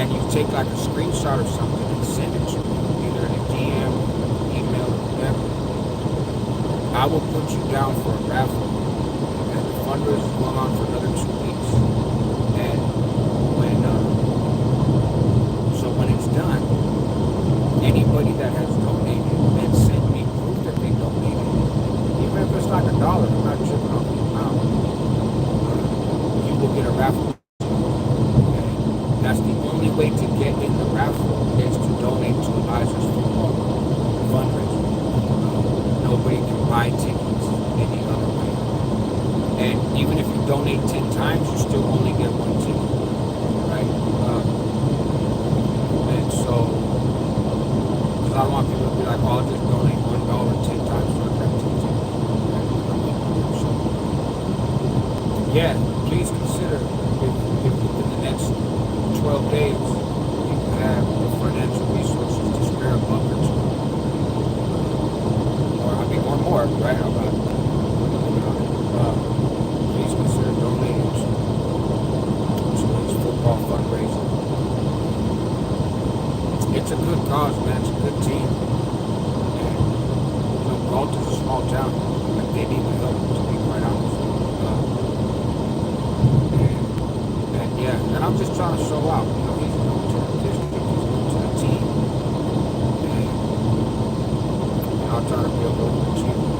and you take like a screenshot or something and send it to me, either in a DM, email, or whatever, I will put you down for a raffle, and the fundraiser is going on for another 2 weeks, and when it's done, anybody that has donated and sent me proof that they donated, even if it's like $1, I'm not tripping off the amount, you will get a raffle. And that's the only way to get in the raffle is to donate to Elijah's football fundraiser. Nobody can buy tickets any other way. And even if you donate 10 times, you still only get one ticket, right? And so, because I don't want people to be like, oh, I'll just donate $1 10 times for a ticket. So, yeah, please consider if within the next 12 days you have the financial resources to spare a buck or two, or more, right? Please consider donating to his football fundraiser. It's a good cause, man. It's a good team. And, Galt is a small town. Like, they need the help, to be quite honest. And yeah, and I'm just trying to show out. He's new to the district, he's new to the team. And I'll try to be a local achievement.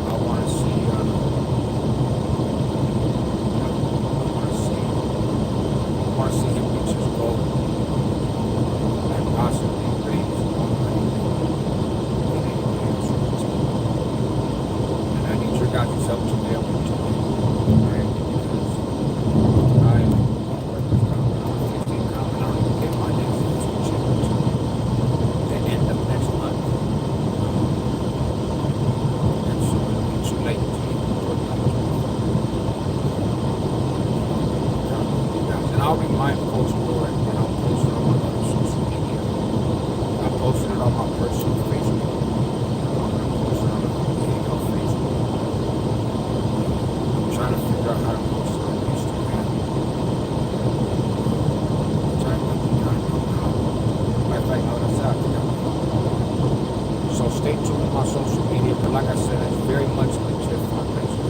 I want to see him reach his goal and possibly raise more money than anybody else on the team. And I need your guys' help to be able to do it, right? Because I am workers coming out, 15 coming out, and get my next internship until the end of next month. And so it'll be too late to even put numbers on you guys. And I'll remind Coach Lord, and I'll post it on my other social media. I posted it on my personal Facebook. I'm going to post it on the Hangout Facebook. I'm trying to figure out how to post it on Instagram. Which I think I know how. Matter of fact, no, that's out there. So stay tuned with my social media. But like I said, it's very much legit fundraiser.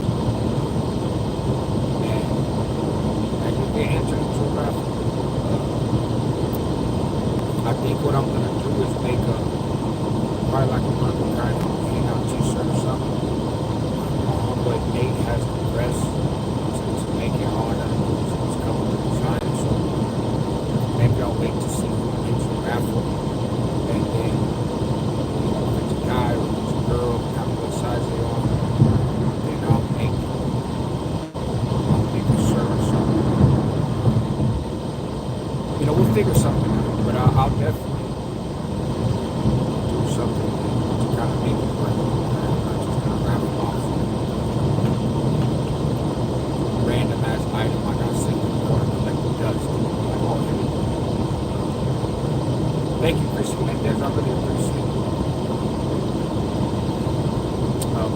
And you get entered into a raffle. I think what I'm going to do is make probably like one of the kind of Hangout t-shirt or something. But Nate has progressed to make it harder to come up with designs. So maybe I'll wait to see who wins the raffle. And then, if it's a guy or if it's a girl, kind of what size they are, then I'll make a shirt or something. We'll figure something out. But I'll definitely do something to kind of make it work. I'm not just going to raffle off random ass item like I said before, like the dust. Like, oh, here we go. Thank you, Chrissy Mendez. I really appreciate it.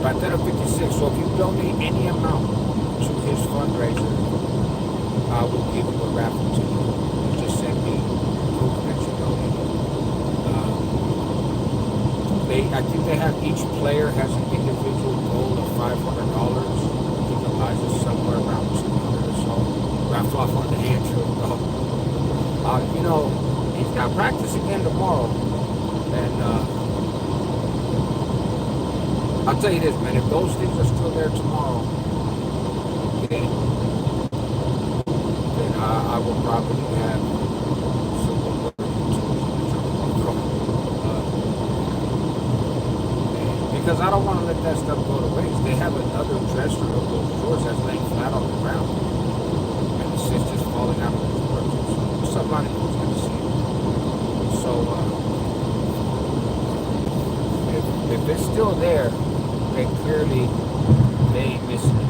Batera 56. So if you donate any amount to his fundraiser, I will give you a raffle to you. You just send me proof that you donated. I think they have, each player has an individual goal of $500. I think Elijah's somewhere around 200 or so. Raffle off on the hand drill. He's got practice again tomorrow. And I'll tell you this, man, if those things are still there tomorrow, then I will probably have some more work to do. there, okay, clearly they ain't missing it.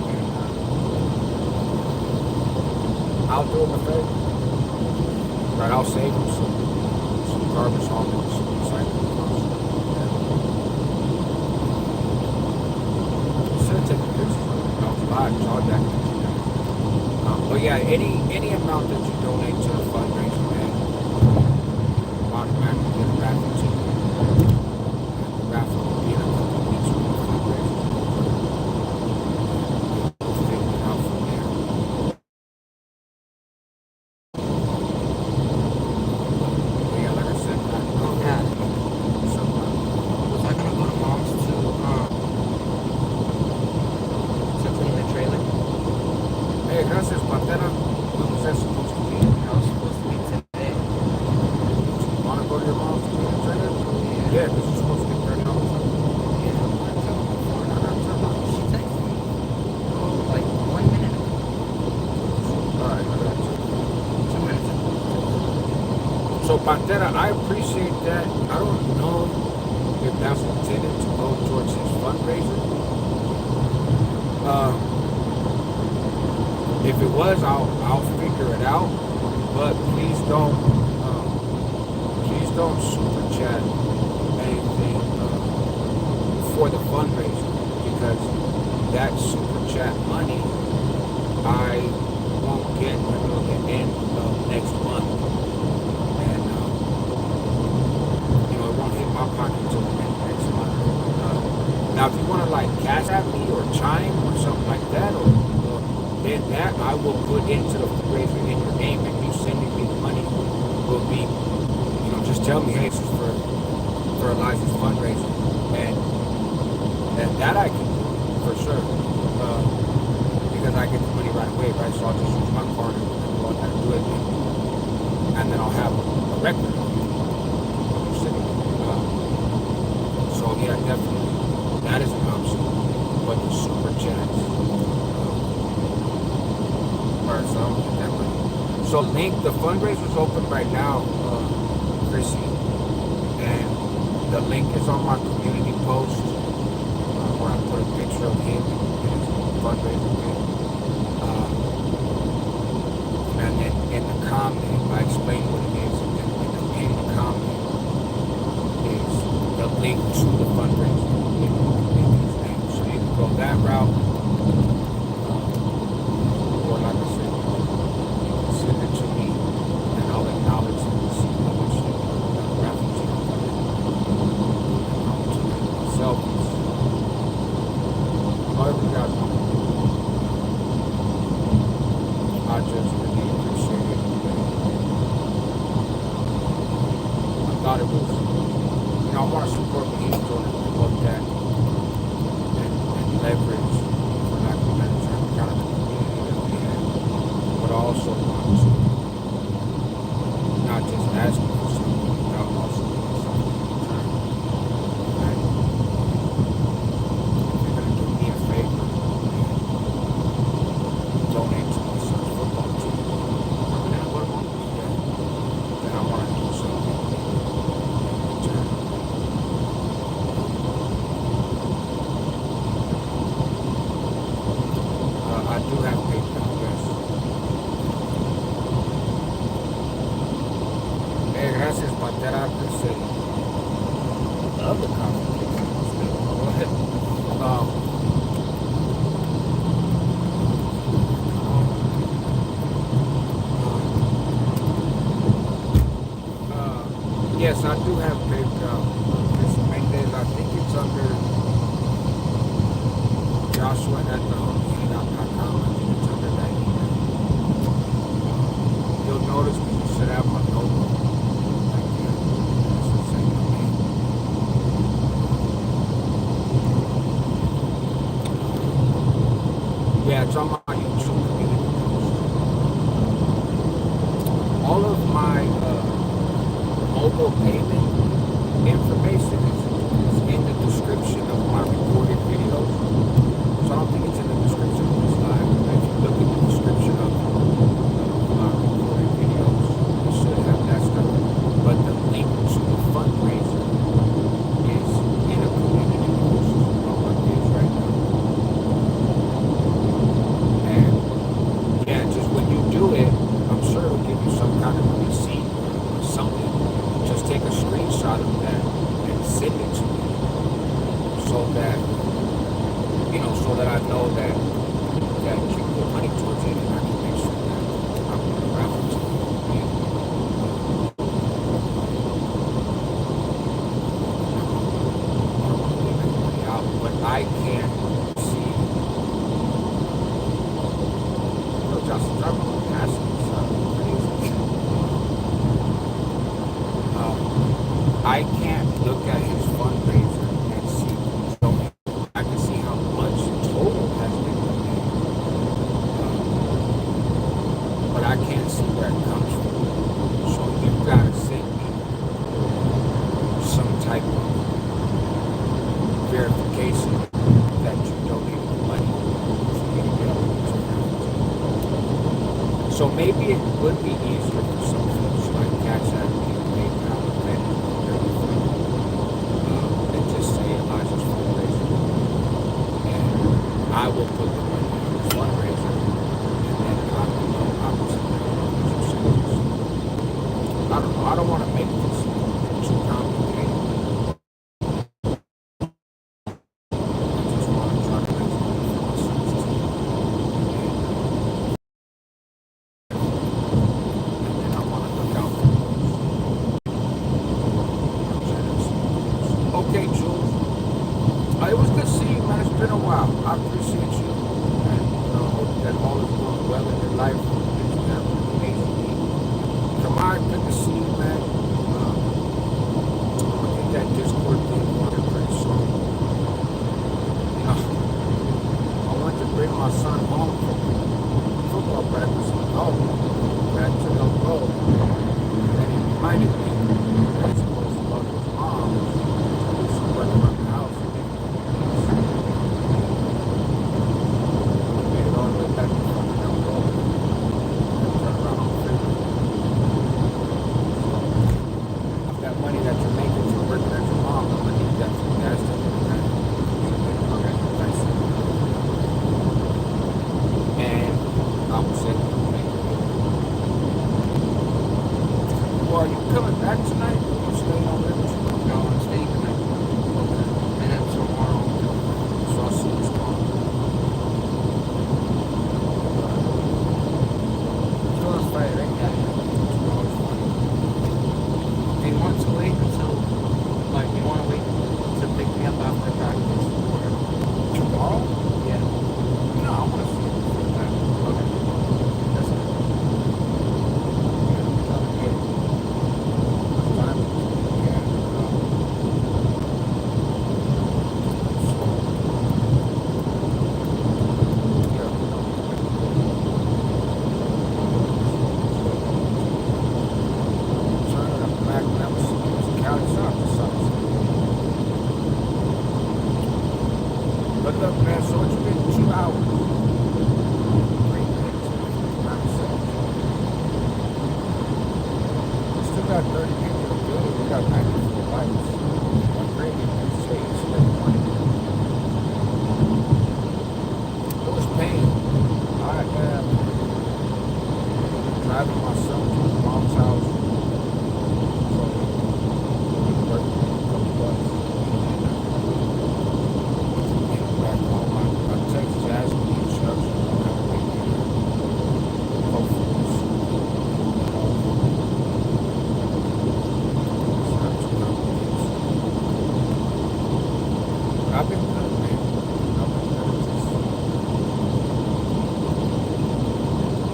And, I'll do them a favor. Right, I'll save them some garbage home and some recycling costs. Should have taken pictures of it. I was live, so I'll back it. But yeah, any amount that you donate to the fundraiser, man, automatically get a raffle ticket. And the raffle will be in a couple weeks from the fundraiser. We'll figure it out from there. But yeah, like I said, Yeah. so, Was I gonna go to mom's to clean the trailer? hey, gracias, Pantera. When was that supposed to be? I was supposed to be today. You want to go to your mom's to clean the trailer? Yeah, because you're supposed to get $30. Yeah, I told her before. She texted me. Oh, like 1 minute ago. Alright, I got you. 2 minutes ago. So Pantera, I appreciate that. I don't know if that's intended to go towards his fundraiser. If it was, I'll figure it out. But please don't super chat anything for the fundraiser, because that super chat money I won't get until the end of next month. And it won't hit my pocket until the end of next month. Now if you want to like cash at me or chime or something like that, or then that I will put into the fundraiser in your name, and you sending me the money will be, just tell me, hey, this is for Elijah's fundraiser, and that I can do for sure, because I get the money right away, right? So I'll just use my card and go out there and do it, and then I'll have a record of you sitting. So yeah, definitely, that is an option. But the super chats, alright, so I'll get that money. So link, the fundraiser's open right now, Chrissy, and the link is on my community post, where I put a picture of him and his fundraiser thing. And then in the comment, I explain what it is, and then in the comment is the link to the fundraiser in his name. So you can go that route, or like I said, you can send it to me, and I'll acknowledge and see how much raffle ticket myself. However you guys want to do it. I just really appreciate it. I thought it was, I want to support what he's doing and promote that, and leverage, for lack of a better term, kind of the community that we have. But I also want to not just ask for something, but also doing something in return. Right? If you're going to do me a favor and donate to my son's football team, then I want to do something in return. I do have PayPal, yes. Hey, gracias, Pantera. I appreciate it. Love the conversation. Go ahead. Yes, I do have PayPal. This Mendes, I think it's under Joshua at Hangout.com. I think it's under that email. You'll notice that you should have my logo right there. It should say my name. Yeah, it's on my YouTube community post. All of my mobile payment information is in the description of my recorded videos. So I don't think it's in the description of this live. But if you look at the description of my recorded videos, you should have that stuff. But the link to the fundraiser is in a community that you put money towards it, and I can make sure that I'm going to raffle to you. But I can't see. Justin Drummond on passing is crazy. I can't look at his fundraiser and see who's donated. I can see how much total has been donated. But I can't see where it comes from. So you gotta send me some type of verification that you donated money for me to get over to. So maybe it would be easier for some folks like Cash App me, PayPal, or everything, and just say Elijah's fundraiser, and I will put the money in his fundraiser, and then I don't know how much I don't know. I don't want to make this too complicated. Okay, Jules. It was good seeing you, man. It's been a while. I appreciate you. And hope that all is going well in your life. And you have an amazing week. Kamar, good to see you, man. I'm going to get that Discord thing going pretty soon. I went to bring my son home from football practice and go back to Elk Grove. And then he reminded me that he's supposed to go to his mom. Around the house. Made it all the way back to fucking Elk Grove. Turn around on freeway. So, that money that you're making from working at your mom, I'm gonna need that for gas station. Okay, nice. And I will send you the money. Well, are you coming back tonight? Or you staying on there? No, I'm staying tonight. And then tomorrow. So I'll see you tomorrow. Tomorrow's Friday, right? Yeah. Tomorrow's fine. Do you want to wait until, like, you want to wait to pick me up after practice? Or, Tomorrow? yeah. No, I want to see you before that. Okay. That's good. But look, man, so it's been 2 hours. 3 minutes, 9 seconds. We still got 30 people to do it. We got 94 likes. I'm ready to say it's like money. It was pain. I am driving my son to his mom's house. So, working a couple bucks. Back home, I text Jasmine the instructions on how to make it. Hopefully, it's not too complicated. But I've been good, man. I've been good.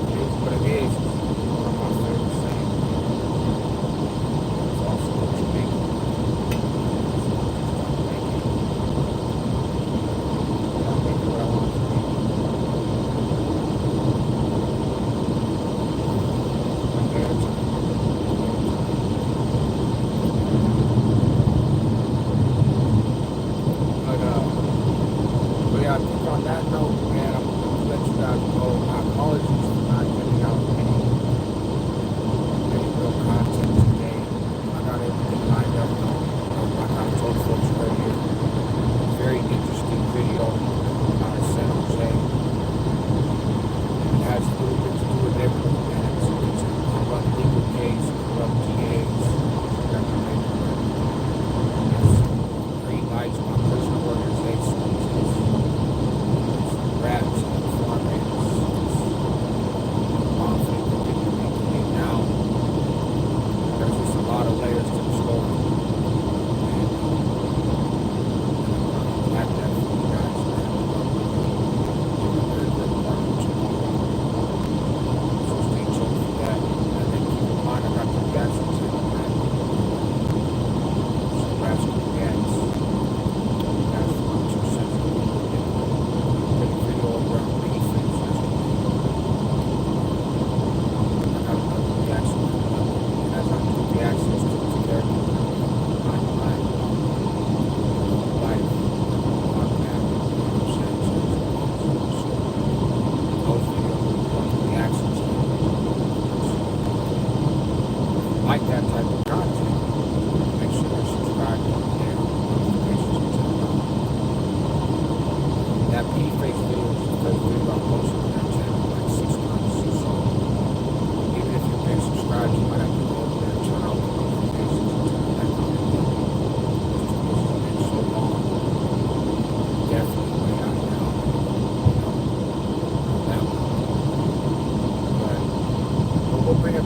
It is what it is. You know what I'm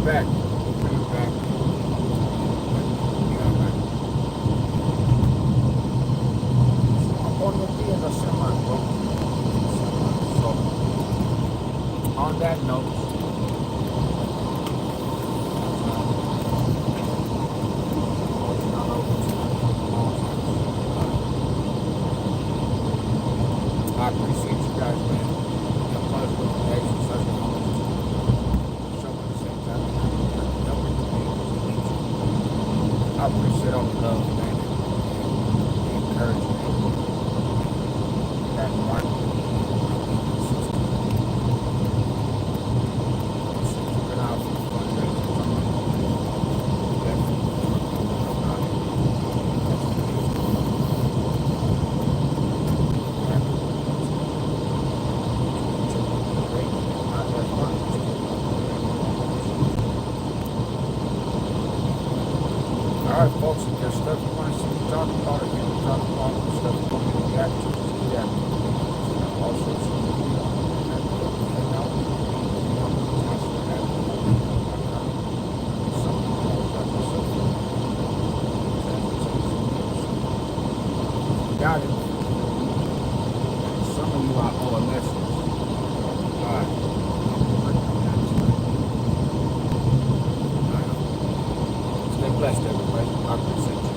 back. We'll bring it back. Yeah, man. On the días of summer, bro. So, on that note, I appreciate you guys, man. Your positive reaction, such a moment. So at the same time, I appreciate all the love, man, the encouragement, that part. Keep an eye out for the fundraiser. Alright, folks, if there's stuff you want to see me talk about, or you want to talk about, stuff you want me to react to, just do that. All social media, Hangout, got it. Some of you are OMS. Alright. Stay blessed, everybody. I appreciate you.